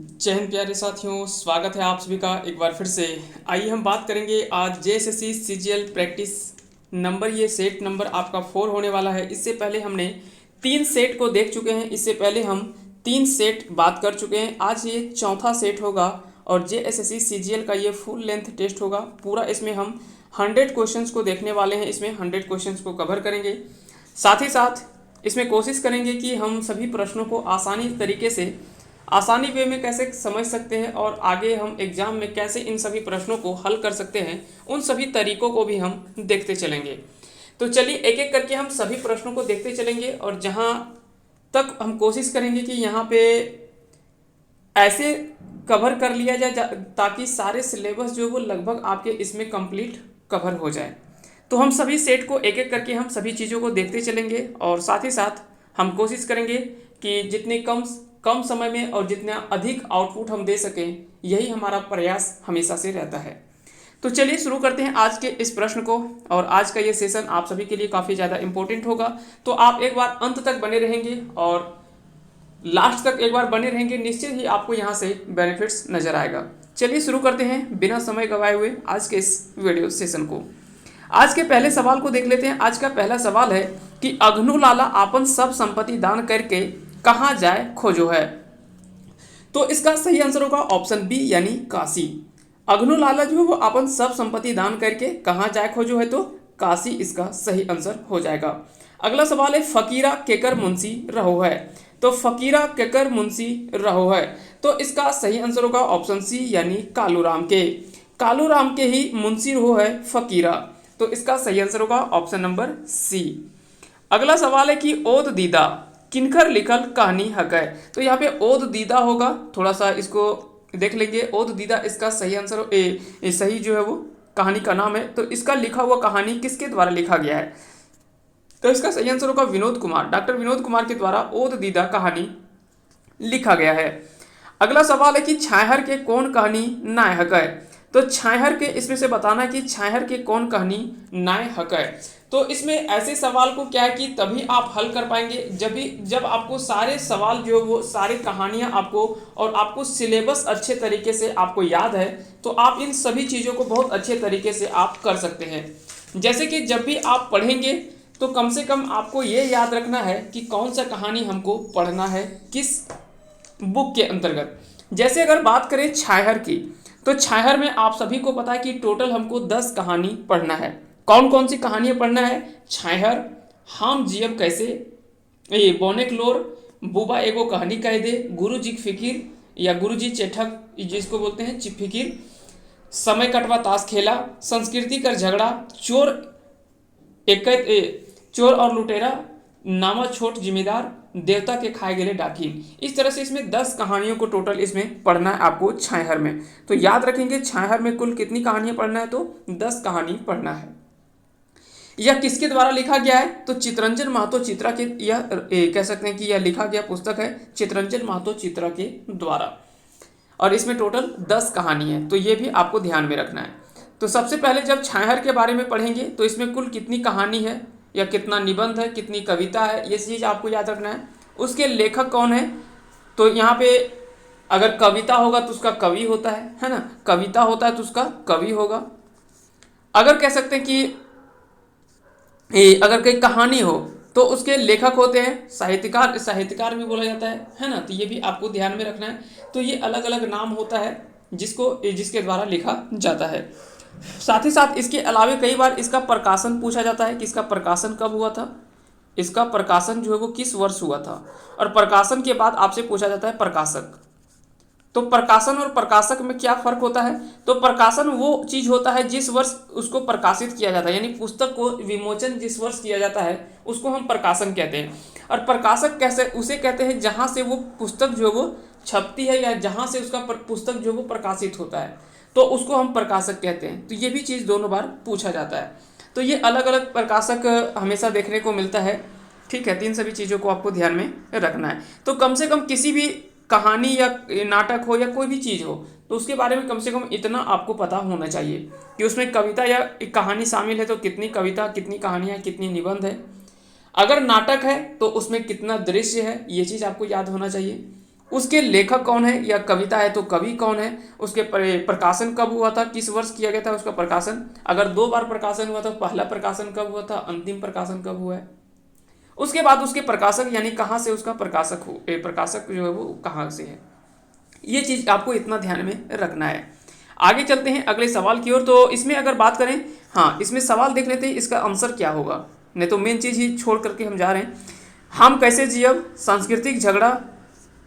जय हिंद प्यारे साथियों, स्वागत है आप सभी का एक बार फिर से। आइए हम बात करेंगे आज जेएसएससी सीजीएल प्रैक्टिस नंबर। ये सेट नंबर आपका 4 होने वाला है। इससे पहले हमने 3 सेट को देख चुके हैं। इससे पहले हम 3 सेट बात कर चुके हैं। आज ये चौथा सेट होगा और जेएसएससी सीजीएल का ये फुल लेंथ टेस्ट होगा पूरा। इसमें हम 100 क्वेश्चंस को देखने वाले हैं। इसमें 100 क्वेश्चंस को कवर करेंगे। साथ ही साथ इसमें कोशिश करेंगे कि हम सभी प्रश्नों को आसानी वे में कैसे समझ सकते हैं और आगे हम एग्जाम में कैसे इन सभी प्रश्नों को हल कर सकते हैं, उन सभी तरीकों को भी हम देखते चलेंगे। तो चलिए एक एक करके हम सभी प्रश्नों को देखते चलेंगे और जहां तक हम कोशिश करेंगे कि यहाँ पे ऐसे कवर कर लिया जाए ताकि सारे सिलेबस जो वो लगभग आपके इसमें कंप्लीट कवर हो जाए। तो हम सभी सेट को एक एक करके हम सभी चीज़ों को देखते चलेंगे और साथ ही साथ हम कोशिश करेंगे कि जितने कम समय में और जितना अधिक आउटपुट हम दे सकें, यही हमारा प्रयास हमेशा से रहता है। तो चलिए शुरू करते हैं आज के इस प्रश्न को। और आज का ये सेशन आप सभी के लिए काफ़ी ज़्यादा इंपॉर्टेंट होगा, तो आप एक बार अंत तक बने रहेंगे और लास्ट तक एक बार बने रहेंगे, निश्चित ही आपको यहाँ से बेनिफिट्स नजर आएगा। चलिए शुरू करते हैं बिना समय गंवाए हुए आज के इस वीडियो सेशन को। आज के पहले सवाल को देख लेते हैं। आज का पहला सवाल है कि अघनु लाला आपन सब संपत्ति दान करके कहाँ जाए खोजो है। तो इसका सही आंसर होगा ऑप्शन बी यानी काशी। अघनु लाला जो है वो अपन सब संपत्ति दान करके कहाँ जाए खोजो है, तो काशी इसका सही आंसर हो जाएगा। अगला सवाल है फकीरा केकर मुंशी रहो है। तो फकीरा केकर मुंशी रहो है, तो इसका सही आंसर होगा ऑप्शन सी यानी कालूराम के ही मुंशी रहो है फकीरा। तो इसका सही आंसर होगा ऑप्शन नंबर सी। अगला सवाल है कि ओद दीदा किनकर लिखल कहानी हक है। तो यहाँ पे ओद दीदा होगा, थोड़ा सा इसको देख लेंगे। ओद दीदा इसका सही आंसर सही जो है वो कहानी का नाम है। तो इसका लिखा हुआ कहानी किसके द्वारा लिखा गया है, तो इसका सही आंसर होगा विनोद कुमार। डॉक्टर विनोद कुमार के द्वारा ओद दीदा कहानी लिखा गया है। अगला सवाल है कि छाहर के कौन कहानी नायक है। तो छाहर के इसमें से बताना है कि छाहर के कौन कहानी नायक है। तो इसमें ऐसे सवाल को क्या है कि तभी आप हल कर पाएंगे जब आपको सारे सवाल जो वो सारी कहानियां आपको और आपको सिलेबस अच्छे तरीके से आपको याद है, तो आप इन सभी चीज़ों को बहुत अच्छे तरीके से आप कर सकते हैं। जैसे कि जब भी आप पढ़ेंगे तो कम से कम आपको ये याद रखना है कि कौन सा कहानी हमको पढ़ना है किस बुक के अंतर्गत। जैसे अगर बात करें छाहर की, तो छाहर में आप सभी को पता है कि टोटल हमको 10 कहानी पढ़ना है। कौन कौन सी कहानियां पढ़ना है, छाहर, हम जियब कैसे, ये बोनेकलोर, बुबा एगो कहानी कह दे, गुरु जी फिकिर या गुरु जी चेठक जिसको बोलते हैं फिकिर, समय कटवा ताश खेला, संस्कृति कर झगड़ा, चोर और लुटेरा, नामा छोट जिम्मेदार, देवता के खाए गए डाकिन। इस तरह से इसमें 10 कहानियों को टोटल इसमें पढ़ना है आपको छाहर में। तो याद रखेंगे छाहर में कुल कितनी कहानियां पढ़ना है, तो 10 कहानी पढ़ना है। यह किसके द्वारा लिखा गया है, तो चितरंजन महतो चित्रा के, यह कह सकते हैं कि यह लिखा गया पुस्तक है चितरंजन महतो चित्रा के द्वारा। और इसमें टोटल 10 कहानी है, तो ये भी आपको ध्यान में रखना है। तो सबसे पहले जब छाहर के बारे में पढ़ेंगे तो इसमें कुल कितनी कहानी है या कितना निबंध है, कितनी कविता है, ये चीज़ आपको याद रखना है। उसके लेखक कौन है, तो यहाँ पे अगर कविता होगा तो उसका कवि होता है ना, कविता होता है तो उसका कवि होगा। अगर कह सकते हैं कि अगर कोई कहानी हो तो उसके लेखक होते हैं साहित्यकार भी बोला जाता है ना। तो ये भी आपको ध्यान में रखना है। तो ये अलग अलग नाम होता है जिसके द्वारा लिखा जाता है। साथ ही साथ इसके अलावा कई बार इसका प्रकाशन पूछा जाता है कि इसका प्रकाशन कब हुआ था, इसका प्रकाशन जो है वो किस वर्ष हुआ था। और प्रकाशन के बाद आपसे पूछा जाता है प्रकाशक। तो प्रकाशन और प्रकाशक में क्या फर्क होता है, तो प्रकाशन वो चीज होता है जिस वर्ष उसको प्रकाशित किया जाता है, यानी पुस्तक को विमोचन जिस वर्ष किया जाता है उसको हम प्रकाशन कहते हैं। और प्रकाशक कैसे उसे कहते हैं जहां से वो पुस्तक जो वो छपती है या जहां से उसका पुस्तक जो वो प्रकाशित होता है, तो उसको हम प्रकाशक कहते हैं। तो ये भी चीज़ दोनों बार पूछा जाता है। तो ये अलग अलग प्रकाशक हमेशा देखने को मिलता है। ठीक है, तीन सभी चीज़ों को आपको ध्यान में रखना है। तो कम से कम किसी भी कहानी या नाटक हो या कोई भी चीज़ हो तो उसके बारे में कम से कम इतना आपको पता होना चाहिए कि उसमें कविता या एक कहानी शामिल है तो कितनी कविता, कितनी कहानियाँ, कितनी निबंध है। अगर नाटक है तो उसमें कितना दृश्य है, ये चीज़ आपको याद होना चाहिए। उसके लेखक कौन है, या कविता है तो कवि कौन है, उसके प्रकाशन कब हुआ था, किस वर्ष किया गया था उसका प्रकाशन, अगर 2 बार प्रकाशन हुआ तो पहला प्रकाशन कब हुआ था, अंतिम प्रकाशन कब हुआ है, उसके बाद उसके प्रकाशक यानी कहाँ से उसका प्रकाशक जो है वो कहाँ से है। ये चीज़ आपको इतना ध्यान में रखना है। आगे चलते हैं अगले सवाल की ओर। तो इसमें अगर बात करें, हाँ इसमें सवाल देख लेते हैं इसका आंसर क्या होगा, नहीं तो मेन चीज़ ही छोड़ करके हम जा रहे हैं। हम कैसे जियब, सांस्कृतिक झगड़ा,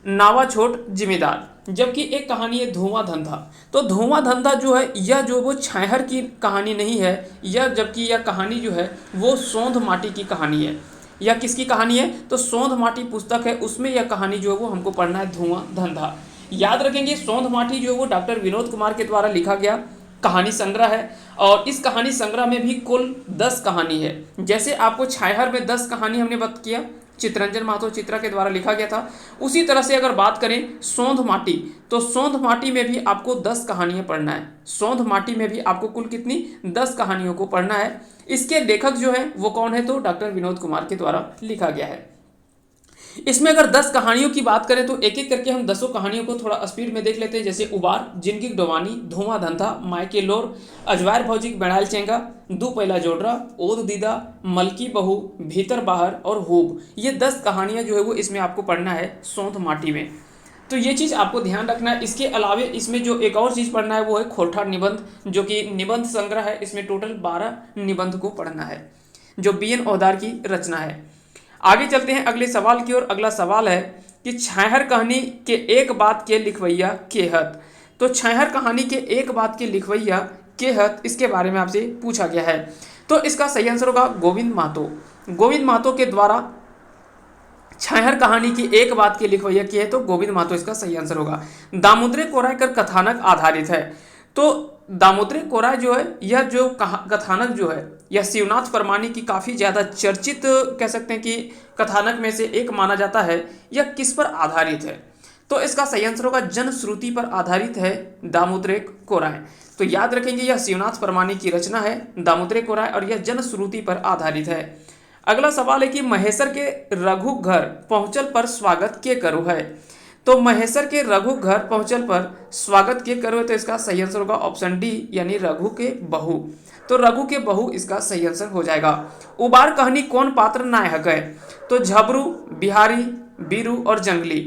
नावा छोट जिम्मेदार। जबकि एक कहानी है धुआं धंधा। तो धुआं धंधा जो है यह जो वो छाहर की कहानी नहीं है, यह जबकि यह कहानी जो है वो सोंध माटी की कहानी है। यह किसकी कहानी है, तो सोंध माटी पुस्तक है, उसमें यह कहानी जो है वो हमको पढ़ना है, धुआं धंधा। याद रखेंगे सोंध माटी जो है वो डॉक्टर विनोद कुमार के द्वारा लिखा गया कहानी संग्रह है, और इस कहानी संग्रह में भी कुल 10 कहानी है। जैसे आपको छाहर में 10 कहानी हमने बात किया, चित्रंजन महतो चित्रा के द्वारा लिखा गया था, उसी तरह से अगर बात करें सोंध माटी, तो सोंध माटी में भी आपको 10 कहानियां पढ़ना है। सोंध माटी में भी आपको कुल कितनी 10 कहानियों को पढ़ना है। इसके लेखक जो है वो कौन है, तो डॉक्टर विनोद कुमार के द्वारा लिखा गया है। इसमें अगर 10 कहानियों की बात करें तो एक एक करके हम 10 कहानियों को थोड़ा स्पीड में देख लेते हैं। जैसे उबार, जिनकी डोवानी, धुआं धंधा, मायके लोर, अजवार भौजी बेड़ाल चेंगा, दू पहला जोडरा, ओद दीदा, मलकी बहू, भीतर बाहर और हूब। ये 10 कहानियां जो है वो इसमें आपको पढ़ना है सोंध माटी में। तो ये चीज़ आपको ध्यान रखना है। इसके अलावे इसमें जो एक और चीज़ पढ़ना है वो है खोरठा निबंध, जो कि निबंध संग्रह है। इसमें टोटल 12 निबंध को पढ़ना है, जो BN औदार की रचना है। आगे चलते हैं अगले सवाल की ओर। अगला सवाल है कि छाहर कहानी के एक बात के लिखवैया केहत। तो छाहर कहानी के एक बात के लिखवैया केहत, इसके बारे में आपसे पूछा गया है। तो इसका सही आंसर होगा गोविंद महतो। गोविंद महतो के द्वारा छाहर कहानी की एक बात के लिखवैया की है, तो गोविंद महतो इसका सही आंसर होगा। दामोदर कोरायकर कथानक आधारित है। तो दामोदर कोराय जो है, यह जो कथानक जो है यह शिवनाथ परमानी की काफ़ी ज़्यादा चर्चित कह सकते हैं कि कथानक में से एक माना जाता है। यह किस पर आधारित है, तो इसका सही आंसर होगा जनश्रुति पर आधारित है दामोदर कोराय। तो याद रखेंगे यह शिवनाथ परमानी की रचना है दामोदर कोराय, और यह जनश्रुति पर आधारित है। अगला सवाल है कि महेश्वर के रघु घर पहुँचल पर स्वागत के करो है। तो महेश्वर के रघु घर पहुँचल पर स्वागत के करो, तो इसका सही आंसर होगा ऑप्शन डी, यानी रघु के बहू। तो रघु के बहू इसका सही आंसर हो जाएगा। उबार कहानी कौन पात्र नायक है, तो झबरू, बिहारी, बीरू और जंगली।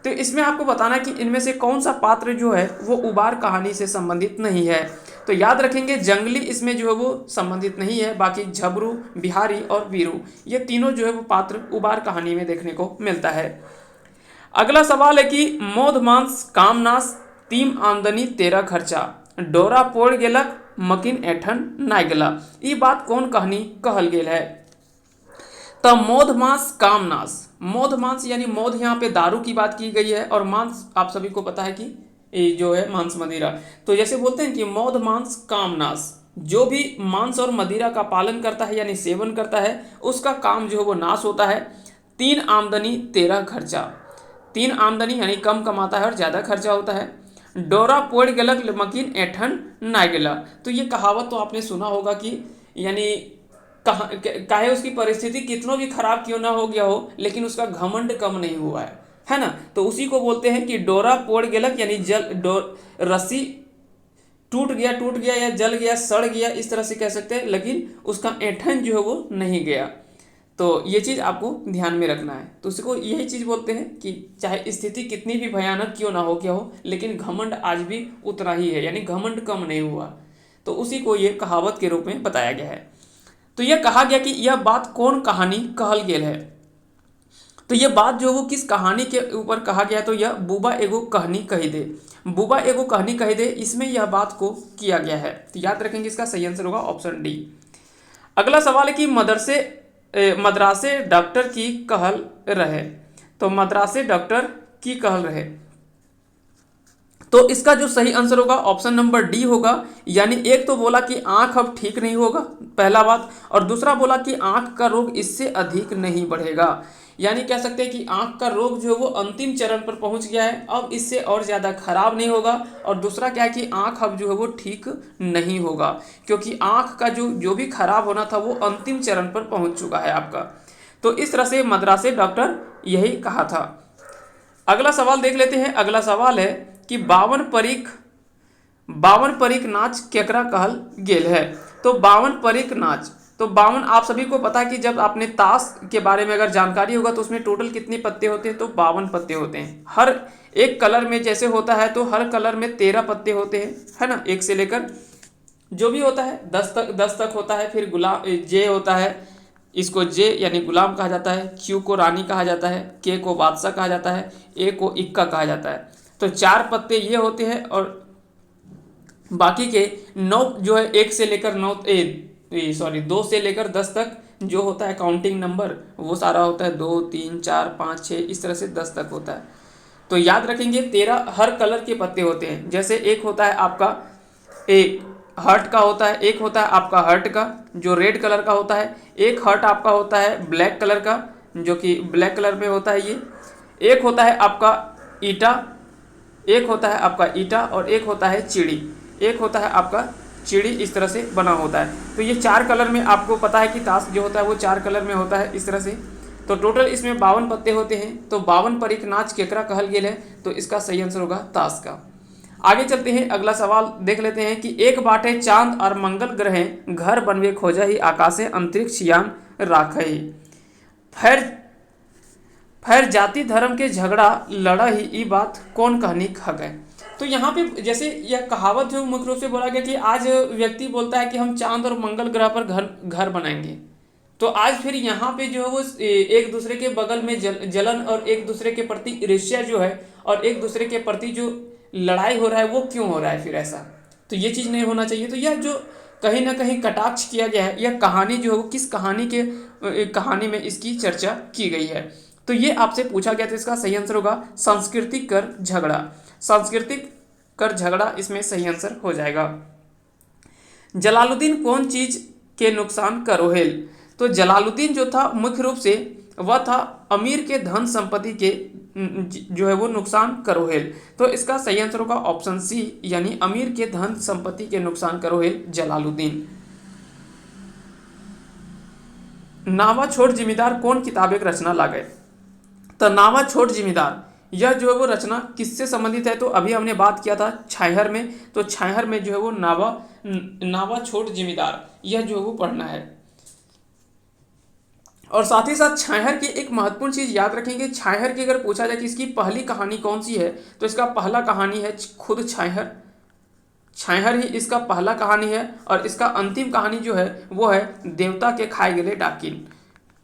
तो इसमें आपको बताना है कि इनमें से कौन सा पात्र जो है वो उबार कहानी से संबंधित नहीं है। तो याद रखेंगे जंगली इसमें जो है वो संबंधित नहीं है, बाकी झबरू, बिहारी और बीरू ये तीनों जो है वो पात्र उबार कहानी में देखने को मिलता है। अगला सवाल है कि मोद मांस कामनास, तीम आमदनी तेरा खर्चा, डोरा पोड़ गेलक मकिन ऐठन नाय गेला। ये बात कौन कहानी कहल गेल है, तो मोद मांस कामनास। मोद मांस यानी मोद यहाँ पे दारू की बात की गई है, और मांस आप सभी को पता है कि ये जो है मांस मदिरा। तो जैसे बोलते हैं कि मोद मांस कामनास, जो भी मांस और मदिरा का पालन करता है यानी सेवन करता है उसका काम जो है वो नाश होता है। 3 आमदनी 13 खर्चा, 3 आमदनी यानी कम कमाता है और ज़्यादा खर्चा होता है। डोरा पोड़ गेलक मकीन ऐठन ना गेला। तो ये कहावत तो आपने सुना होगा कि यानी काहे उसकी परिस्थिति कितनों भी खराब क्यों ना हो गया हो, लेकिन उसका घमंड कम नहीं हुआ है ना। तो उसी को बोलते हैं कि डोरा पोड़ गेलक, यानी रस्सी टूट गया या जल गया, सड़ गया, इस तरह से कह सकते हैं, लेकिन उसका ऐठन जो है वो नहीं गया। तो ये चीज़ आपको ध्यान में रखना है। तो उसको यही चीज़ बोलते हैं कि चाहे स्थिति कितनी भी भयानक क्यों ना हो क्या हो, लेकिन घमंड आज भी उतना ही है, यानी घमंड कम नहीं हुआ। तो उसी को ये कहावत के रूप में बताया गया है। तो यह कहा गया कि यह बात कौन कहानी कहल गेल है। तो यह बात जो वो किस कहानी के ऊपर कहा गया, तो यह बुबा एगो कहानी कही दे, बुबा एगो कहानी कही दे, इसमें यह बात को किया गया है। तो याद रखेंगे इसका सही आंसर होगा ऑप्शन डी। अगला सवाल है कि मद्रासे डॉक्टर की कहल रहे। तो मद्रासे डॉक्टर की कहल रहे, तो इसका जो सही आंसर होगा ऑप्शन नंबर डी होगा। यानी एक तो बोला कि आंख अब ठीक नहीं होगा, पहला बात, और दूसरा बोला कि आंख का रोग इससे अधिक नहीं बढ़ेगा। यानी कह सकते हैं कि आंख का रोग जो है वो अंतिम चरण पर पहुंच गया है, अब इससे और ज़्यादा खराब नहीं होगा। और दूसरा क्या है कि आंख अब जो है वो ठीक नहीं होगा, क्योंकि आंख का जो भी खराब होना था वो अंतिम चरण पर पहुंच चुका है आपका। तो इस तरह से मद्रासे डॉक्टर यही कहा था। अगला सवाल देख लेते हैं। अगला सवाल है कि बावन परिक नाच केकरा कहल गेल है। तो बावन परिक नाच, तो बावन आप सभी को पता है कि जब आपने ताश के बारे में अगर जानकारी होगा तो उसमें टोटल कितने पत्ते होते हैं, तो 52 पत्ते होते हैं। हर एक कलर में जैसे होता है तो हर कलर में 13 पत्ते होते हैं, है ना, एक से लेकर जो भी होता है 10 तक होता है। फिर गुलाम जे होता है, इसको जे यानी गुलाम कहा जाता है, क्यू को रानी कहा जाता है, के को बादशाह कहा जाता है, ए को इक्का कहा जाता है। तो 4 पत्ते ये होते हैं और बाकी के 9 जो है 1 से लेकर 2 से लेकर 10 तक जो होता है काउंटिंग नंबर वो सारा होता है 2 3 4 5 6 इस तरह से 10 तक होता है। तो याद रखेंगे 13 हर कलर के पत्ते होते हैं। जैसे एक होता है आपका एक हर्ट का होता है, एक होता है आपका हर्ट का जो रेड कलर का होता है, एक हर्ट आपका होता है ब्लैक कलर का जो कि ब्लैक कलर में होता है ये, एक होता है आपका ईटा, एक होता है आपका ईटा और एक होता है चिड़ी, एक होता है आपका चिड़ी, इस तरह से बना होता है। तो ये 4 कलर में आपको पता है कि ताश जो होता है वो 4 कलर में होता है इस तरह से। तो टोटल इसमें 52 पत्ते होते हैं। तो 52 परिक नाच केकरा कहल गेल है, तो इसका सही आंसर होगा ताश का। आगे चलते हैं, अगला सवाल देख लेते हैं कि एक बाटे चांद और मंगल ग्रह घर बनवे खोजा ही आकाशे अंतरिक्ष यान राखई, फिर जाति धर्म के झगड़ा लड़ा ही ई बात कौन कहनी खगै। तो यहाँ पे जैसे यह कहावत जो मुख्य रूप से बोला गया कि आज व्यक्ति बोलता है कि हम चांद और मंगल ग्रह पर घर बनाएंगे। तो आज फिर यहाँ पे जो है वो एक दूसरे के बगल में जलन और एक दूसरे के प्रति ईर्ष्या जो है और एक दूसरे के प्रति जो लड़ाई हो रहा है वो क्यों हो रहा है फिर ऐसा। तो ये चीज़ नहीं होना चाहिए। तो यह जो कहीं ना कहीं कटाक्ष किया गया है, यह कहानी जो है वो किस कहानी में इसकी चर्चा की गई है। तो ये आपसे पूछा गया था, इसका सही आंसर होगा सांस्कृतिक कर झगड़ा। सांस्कृतिक कर झगड़ा इसमें सही आंसर हो जाएगा। जलालुद्दीन कौन चीज के नुकसान करोहेल। तो जलालुद्दीन जो था मुख्य रूप से वह था अमीर के धन संपत्ति के जो है वो नुकसान करोहेल। तो इसका सही आंसर होगा ऑप्शन सी, यानी अमीर के धन संपत्ति के नुकसान करोहेल जलालुद्दीन। नावा छोड़ जिम्मेदार कौन किताबें रचना लागे। तो नावा छोड़ जिम्मेदार यह जो है वो रचना किससे संबंधित है। तो अभी हमने बात किया था छाहर में, तो छाहर में जो है वो नावा छोड़ जिम्मेदार यह जो है वो पढ़ना है। और साथ ही साथ छाहर की एक महत्वपूर्ण चीज याद रखेंगे, छाहर की अगर पूछा जाए कि इसकी पहली कहानी कौन सी है तो इसका पहला कहानी है खुद छाहर। छाहर ही इसका पहला कहानी है और इसका अंतिम कहानी जो है वो है देवता के खाए गेले डाकिन।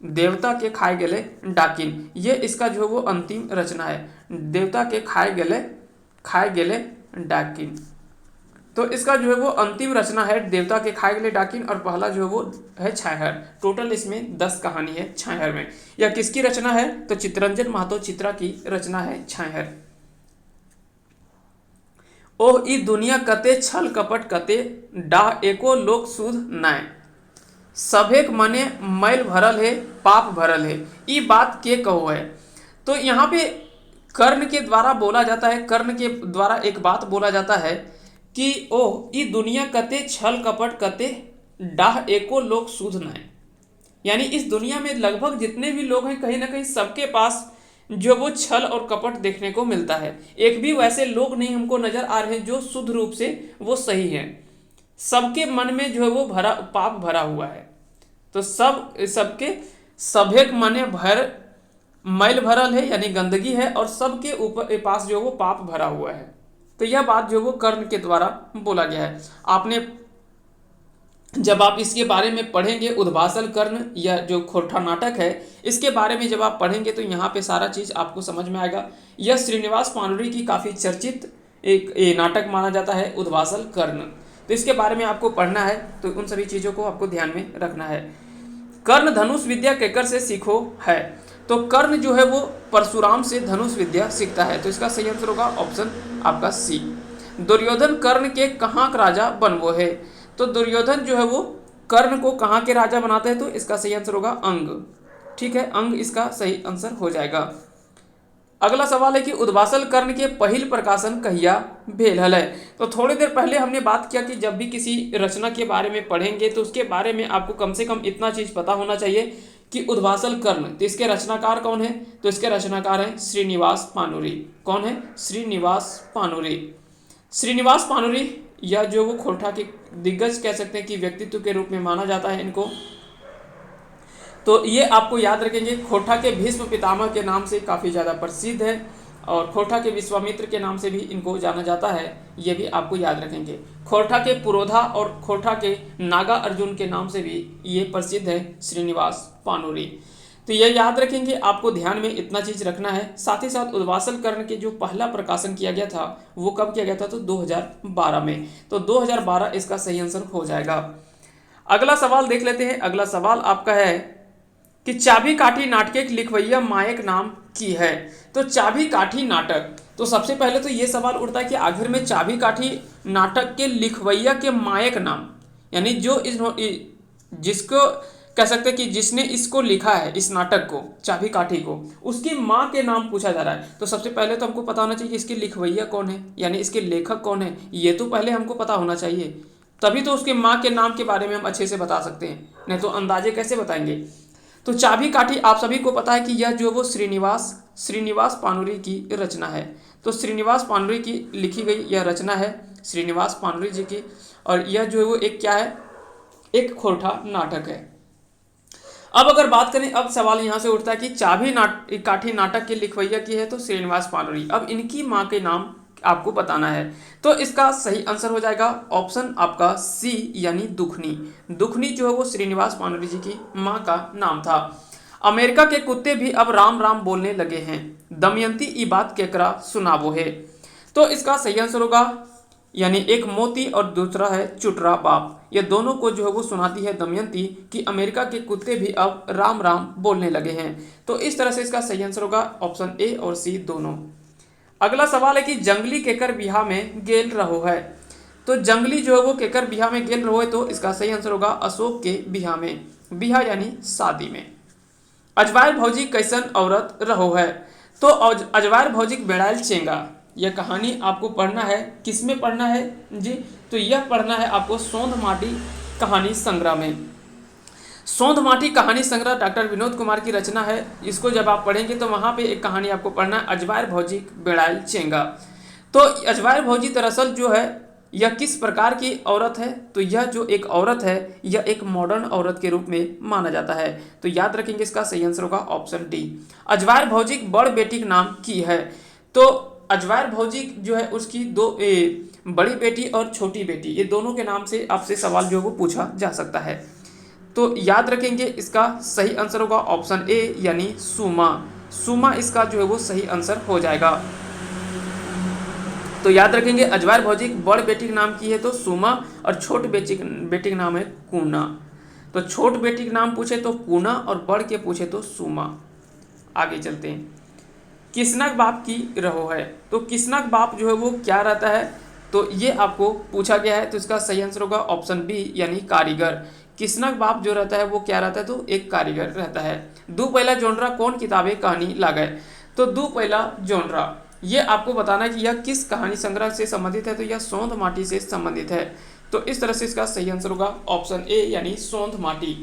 देवता के खाए गेले डाकिन ये इसका जो है वो अंतिम रचना है, देवता के खाए गेले डाकिन। तो इसका जो है वो अंतिम रचना है देवता के खाए गेले डाकिन और पहला जो है वो है छाहर। टोटल इसमें 10 कहानी है छाहर में। यह किसकी रचना है तो चित्तरंजन महतो चित्रा की रचना है छाहर। ओह ई दुनिया कते छल कपट कते डाह एको लोक सुध नाय, सभेक मने मैल भरल है पाप भरल है, ई बात के कहो है। तो यहाँ पे कर्ण के द्वारा बोला जाता है, कर्ण के द्वारा एक बात बोला जाता है कि ओह ई दुनिया कते छल कपट कते डाह एको लोक सुध नाय, यानी इस दुनिया में लगभग जितने भी लोग हैं कहीं ना कहीं सबके पास जो वो छल और कपट देखने को मिलता है। एक भी वैसे लोग नहीं हमको नजर आ रहे हैं जो शुद्ध रूप से वो सही हैं। सबके मन में जो है वो पाप भरा हुआ है। तो सबके सभेक मने मैल भरल है यानी गंदगी है और सबके ऊपर पास जो वो पाप भरा हुआ है। तो यह बात जो वो कर्ण के द्वारा बोला गया है। आपने जब आप इसके बारे में पढ़ेंगे उद्भासल कर्ण या जो खोरठा नाटक है इसके बारे में जब आप पढ़ेंगे तो यहाँ पे सारा चीज़ आपको समझ में आएगा। यह श्रीनिवास पानुरी की काफ़ी चर्चित एक नाटक माना जाता है उद्भासल कर्ण। तो इसके बारे में आपको पढ़ना है तो उन सभी चीज़ों को आपको ध्यान में रखना है। कर्ण धनुष विद्या केकर से सीखो है। तो कर्ण जो है वो परशुराम से धनुष विद्या सीखता है। तो इसका सही आंसर होगा ऑप्शन आपका सी। दुर्योधन कर्ण के कहाँ का राजा बनवो है। तो दुर्योधन जो है वो कर्ण को कहाँ के राजा बनाते हैं। तो इसका सही आंसर होगा अंग। ठीक है, अंग इसका सही आंसर हो जाएगा। अगला सवाल है कि उद्भासल कर्ण के पहिल प्रकाशन कहिया भेल हल है। तो थोड़ी देर पहले हमने बात किया कि जब भी किसी रचना के बारे में पढ़ेंगे तो उसके बारे में आपको कम से कम इतना चीज़ पता होना चाहिए कि उद्वासल कर्ण, तो इसके रचनाकार कौन है? तो इसके रचनाकार हैं श्रीनिवास पानुरी। कौन है? श्रीनिवास पानुरी। श्रीनिवास पानुरी या जो वो खोरठा के दिग्गज कह सकते हैं कि व्यक्तित्व के रूप में माना जाता है इनको। तो ये आपको याद रखेंगे, खोरठा के भीष्म पितामह के नाम से काफ़ी ज़्यादा प्रसिद्ध है और खोरठा के विश्वामित्र के नाम से भी इनको जाना जाता है, ये भी आपको याद रखेंगे। खोरठा के पुरोधा और खोरठा के नागा अर्जुन के नाम से भी ये प्रसिद्ध है श्रीनिवास पानुरी। तो ये याद रखेंगे, आपको ध्यान में इतना चीज़ रखना है। साथ ही साथ उद्वासल कर्ण के जो पहला प्रकाशन किया गया था वो कब किया गया था? तो 2012 में। तो 2012 इसका सही आंसर हो जाएगा। अगला सवाल देख लेते हैं। अगला सवाल आपका है कि चाबी काठी नाटक लिखवैया मायक नाम की है। तो चाबी काठी नाटक, तो सबसे पहले तो ये सवाल उठता है कि आखिर में चाबी काठी नाटक के लिखवैया के मायक नाम, यानी जो जिसको कह सकते हैं कि जिसने इसको लिखा है, इस नाटक को, चाबी काठी को, उसकी माँ के नाम पूछा जा रहा है। तो सबसे पहले तो हमको पता होना चाहिए कि इसके लिखवैया कौन है, यानी इसके लेखक कौन है, ये तो पहले हमको पता होना चाहिए, तभी तो उसके माँ के नाम के बारे में हम अच्छे से बता सकते हैं, नहीं तो अंदाजे कैसे बताएंगे। तो चाबी काठी आप सभी को पता है कि यह जो वो श्रीनिवास पानुरी की रचना है। तो श्रीनिवास पानुरी की लिखी गई यह रचना है श्रीनिवास पानुरी जी की, और यह जो है वो एक क्या है? एक खोरठा नाटक है। अब अगर बात करें, अब सवाल यहाँ से उठता है कि चाबी काठी नाटक के लिखवैया की है तो श्रीनिवास पानुरी। अब इनकी माँ के नाम आपको बताना है। तो इसका सही आंसर हो जाएगा ऑप्शन आपका सी, यानी दुखनी। दुखनी जो है वो श्रीनिवास पानुरी जी की माँ का नाम था। अमेरिका के कुत्ते भी अब राम राम बोलने लगे हैं, दमयंती ई बात केकरा सुनावो है। तो इसका सही आंसर होगा, यानी एक मोती और दूसरा है चुटरा बाप, ये दोनों को जो है वो सुनाती है दमयंती कि अमेरिका के कुत्ते भी अब राम राम बोलने लगे हैं। तो इस तरह से इसका सही आंसर होगा ऑप्शन ए और सी दोनों। अगला सवाल है कि जंगली केकर बिहा में गेल रहो है। तो जंगली जो है वो केकर बिहा में गेल रहो है, तो इसका सही आंसर होगा अशोक के बिहा में। बिहा यानी शादी में। अजवायर भौजी कैसन औरत रहो है। तो अजवायर भौजी बेड़ायल चेंगा, यह कहानी आपको पढ़ना है। किस में पढ़ना है जी? तो यह पढ़ना है आपको सोंध माटी कहानी संग्रह में। सोंध माटी कहानी संग्रह डॉक्टर विनोद कुमार की रचना है। इसको जब आप पढ़ेंगे तो वहाँ पे एक कहानी आपको पढ़ना है, अजवायर भौजी बेड़ायल चेंगा। तो अजवायर भौजी दरअसल जो है यह किस प्रकार की औरत है? तो यह जो एक औरत है यह एक मॉडर्न औरत के रूप में माना जाता है। तो याद रखेंगे, इसका सही आंसर होगा ऑप्शन डी। अजवायर भौजी बड़ बेटी के नाम की है। तो अजवायर भौजी जो है उसकी दो बड़ी बेटी और छोटी बेटी, ये दोनों के नाम से आपसे सवाल जो है वो पूछा जा सकता है। तो याद रखेंगे, इसका सही आंसर होगा ऑप्शन ए, यानी सुमा। सुमा इसका जो है वो सही आंसर हो जाएगा। तो याद रखेंगे, अजवायर भौजी बड़ बेटी के नाम की है तो सुमा, और छोट बेटी का नाम है कूना। तो छोट बेटी का नाम पूछे तो कूना और बड़ के पूछे तो सुमा। आगे चलते हैं। किसनक बाप की रहो है। तो किसनक बाप जो है वो क्या रहता है? तो ये आपको पूछा गया है। तो इसका सही आंसर होगा ऑप्शन बी, यानी कारीगर। किसनक बाप जो रहता है वो क्या रहता है? तो एक कारीगर रहता है। दू पहला जोनरा कौन किताबें कहानी लागे। तो दू पहला जोनरा ये आपको बताना है कि यह किस कहानी संग्रह से संबंधित है। तो यह सोंध माटी से संबंधित है। तो इस तरह से इसका सही आंसर होगा ऑप्शन ए, यानी सोंध माटी।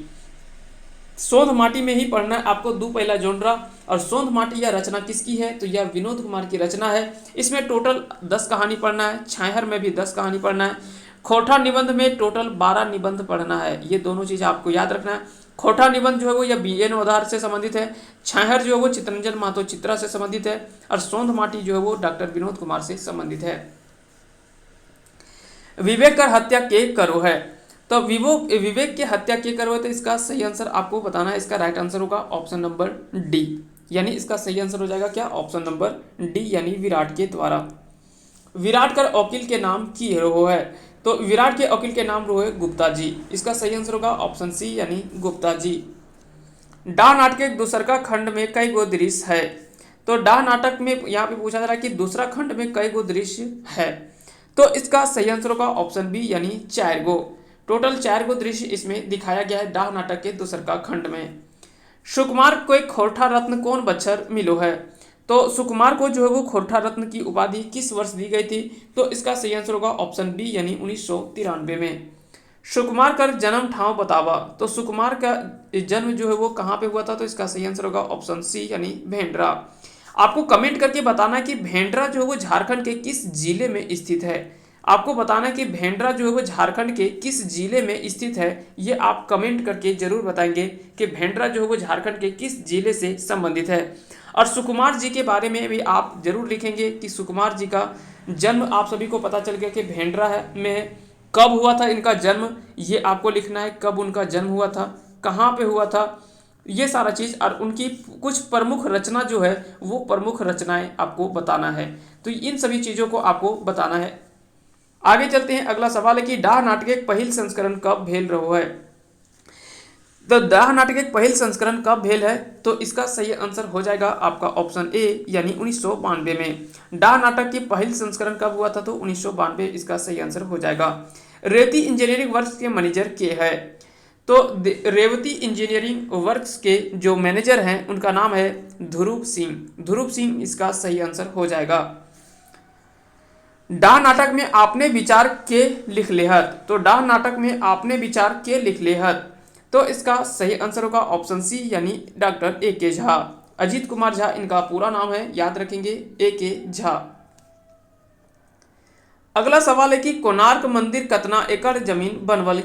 सोंध माटी में ही पढ़ना है आपको दू पहला जोनरा। और सोंध माटी यह रचना किसकी है? तो यह विनोद कुमार की रचना है। इसमें टोटल 10 कहानी पढ़ना है। छाहर में भी 10 कहानी पढ़ना है। खोरठा निबंध में टोटल 12 निबंध पढ़ना है। ये दोनों चीज़ आपको याद रखना है। खोरठा निबंध जो है वो यह BN नौधार से संबंधित है। छाहर जो है वो चित्तरंजन महतो चित्रा से संबंधित है। और सोंध माटी जो है वो डॉक्टर विनोद कुमार से संबंधित है। विवेक कर हत्या के करो है। तो विवेक की हत्या के करो है, तो इसका सही आंसर आपको बताना है। इसका राइट आंसर होगा ऑप्शन नंबर डी, यानी इसका सही आंसर हो जाएगा क्या? ऑप्शन नंबर डी, यानी विराट के द्वारा। विराट कर वकील के नाम की रहो है। तो विराट के वकील के नाम रहो है गुप्ता जी। इसका सही आंसर होगा ऑप्शन सी, यानी गुप्ता जी। डाह नाटक के दूसरा खंड में कई गो दृश्य है। तो डाह नाटक में यहाँ पे पूछा जा रहा है कि दूसरा खंड में कई गो दृश्य है। तो इसका सही आंसर होगा ऑप्शन बी, यानी 4 गो। टोटल 4 गो दृश्य इसमें दिखाया गया है डाह नाटक के दूसरा खंड में। सुकुमार को एक खोरठा रत्न कौन बच्चर मिलो है। तो सुकुमार को जो है वो खोरठा रत्न की उपाधि किस वर्ष दी गई थी। तो इसका सही आंसर होगा ऑप्शन बी, यानी 1993 में। सुकुमार कर जन्म ठाव बतावा। तो सुकुमार का जन्म जो है वो कहाँ पे हुआ था, तो इसका सही आंसर होगा ऑप्शन सी यानी भेंडरा। आपको कमेंट करके बताना है कि भेंडरा जो है वो झारखंड के किस जिले में स्थित है। आपको बताना है कि भेंडरा जो है वो झारखंड के किस जिले में स्थित है, ये आप कमेंट करके जरूर बताएंगे कि भेंडरा जो है वो झारखंड के किस जिले से संबंधित है। और सुकुमार जी के बारे में भी आप जरूर लिखेंगे कि सुकुमार जी का जन्म आप सभी को पता चल गया कि भेंडरा है में कब हुआ था इनका जन्म, ये आपको लिखना है कब उनका जन्म हुआ था, कहाँ पे हुआ था, ये सारा चीज़ और उनकी कुछ प्रमुख रचना जो है वो प्रमुख रचनाएं आपको बताना है। तो इन सभी चीज़ों को आपको बताना है। आगे चलते हैं, अगला सवाल है कि डाह नाटक के पहिल संस्करण कब भेल रहो है। तो डाह नाटक के पहिल संस्करण कब भेल है, तो इसका सही आंसर हो जाएगा आपका ऑप्शन ए यानी 1992 में। डाह नाटक की पहिल संस्करण कब हुआ था, तो 1992 इसका सही आंसर हो जाएगा। रेवती इंजीनियरिंग वर्क्स के मैनेजर के है, तो रेवती इंजीनियरिंग वर्क्स के जो मैनेजर हैं उनका नाम है ध्रुव सिंह। ध्रुव सिंह इसका सही आंसर हो जाएगा। डाह नाटक में आपने विचार के लिख लेहत, तो डाह नाटक में आपने विचार के लिख लेहत, तो इसका सही आंसर होगा ऑप्शन सी यानी डॉक्टर ए के झा। अजीत कुमार झा इनका पूरा नाम है, याद रखेंगे ए के झा। अगला सवाल है कि कोणार्क मंदिर कितना एकड़ जमीन बनवल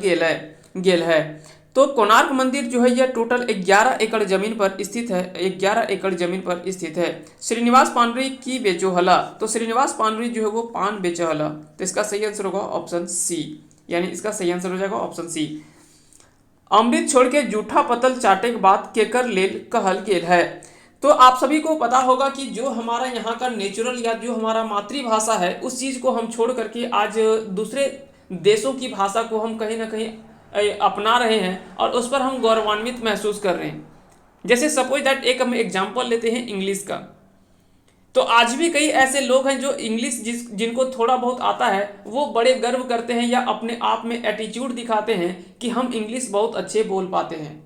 गेल है। तो कोणार्क मंदिर जो है यह टोटल 11 एकड़ जमीन पर स्थित है, 11 एकड़ जमीन पर स्थित है। श्रीनिवास पांडुरी की बेचो हला, तो श्रीनिवास पांडुरी जो है वो पान बेचो हला, तो इसका सही आंसर होगा ऑप्शन सी, यानी इसका सही आंसर हो जाएगा ऑप्शन सी। अमृत छोड़ के जूठा पतल चाटे के बाद केकर लेल कहल गेल है। तो आप सभी को पता होगा कि जो हमारा यहाँ का नेचुरल या जो हमारा मातृभाषा है उस चीज़ को हम छोड़ करके आज दूसरे देशों की भाषा को हम कहीं ना कहीं अपना रहे हैं और उस पर हम गौरवान्वित महसूस कर रहे हैं। जैसे सपोज दैट एक हम एग्जाम्पल लेते हैं इंग्लिश का, तो आज भी कई ऐसे लोग हैं जो इंग्लिश जिनको थोड़ा बहुत आता है वो बड़े गर्व करते हैं या अपने आप में एटीट्यूड दिखाते हैं कि हम इंग्लिश बहुत अच्छे बोल पाते हैं,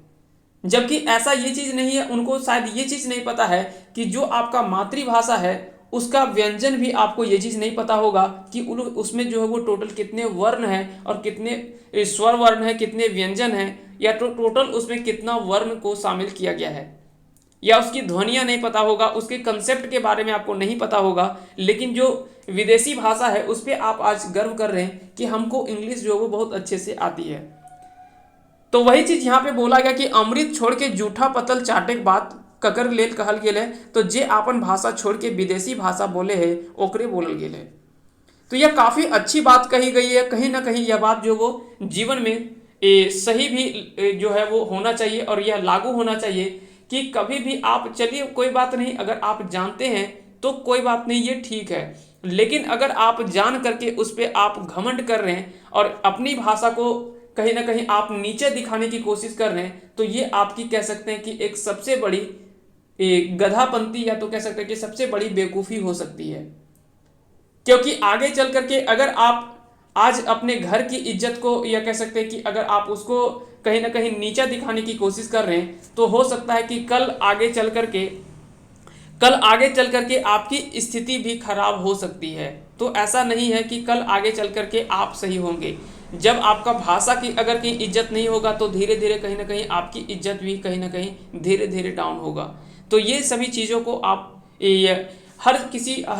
जबकि ऐसा ये चीज़ नहीं है। उनको शायद ये चीज़ नहीं पता है कि जो आपका मातृभाषा है उसका व्यंजन भी आपको ये चीज़ नहीं पता होगा कि उसमें जो है वो टोटल कितने वर्ण हैं और कितने स्वर वर्ण हैं, कितने व्यंजन हैं, या टोटल उसमें कितना वर्ण को शामिल किया गया है, या उसकी ध्वनियाँ नहीं पता होगा, उसके कंसेप्ट के बारे में आपको नहीं पता होगा। लेकिन जो विदेशी भाषा है उस पर आप आज गर्व कर रहे हैं कि हमको इंग्लिश जो है वो बहुत अच्छे से आती है। तो वही चीज़ यहाँ पे बोला गया कि अमृत छोड़ के जूठा पतल चाटे के बात ककर लेल कहल गेल है, तो जे आपन भाषा छोड़ के विदेशी भाषा बोले है ओकरे बोलल गेल है। तो यह काफ़ी अच्छी बात कही गई है। कहीं ना कहीं यह बात जो वो जीवन में सही भी जो है वो होना चाहिए और यह लागू होना चाहिए कि कभी भी आप, चलिए कोई बात नहीं, अगर आप जानते हैं तो कोई बात नहीं, ये ठीक है, लेकिन अगर आप जान करके उस पर आप घमंड कर रहे हैं और अपनी भाषा को कहीं ना कहीं आप नीचे दिखाने की कोशिश कर रहे हैं, तो ये आपकी कह सकते हैं कि एक सबसे बड़ी गधापंती, या तो कह सकते हैं कि सबसे बड़ी बेवकूफ़ी हो सकती है। क्योंकि आगे चल करके अगर आप आज अपने घर की इज्जत को, या कह सकते हैं कि अगर आप उसको कहीं ना कहीं नीचा दिखाने की कोशिश कर रहे हैं, तो हो सकता है कि कल आगे चल करके आपकी स्थिति भी खराब हो सकती है। तो ऐसा नहीं है कि कल आगे चल करके आप सही होंगे। जब आपका भाषा की अगर कहीं इज्जत नहीं होगा तो धीरे धीरे कहीं ना कहीं आपकी इज्जत भी कहीं ना कहीं धीरे धीरे डाउन होगा। तो ये सभी चीज़ों को आप हर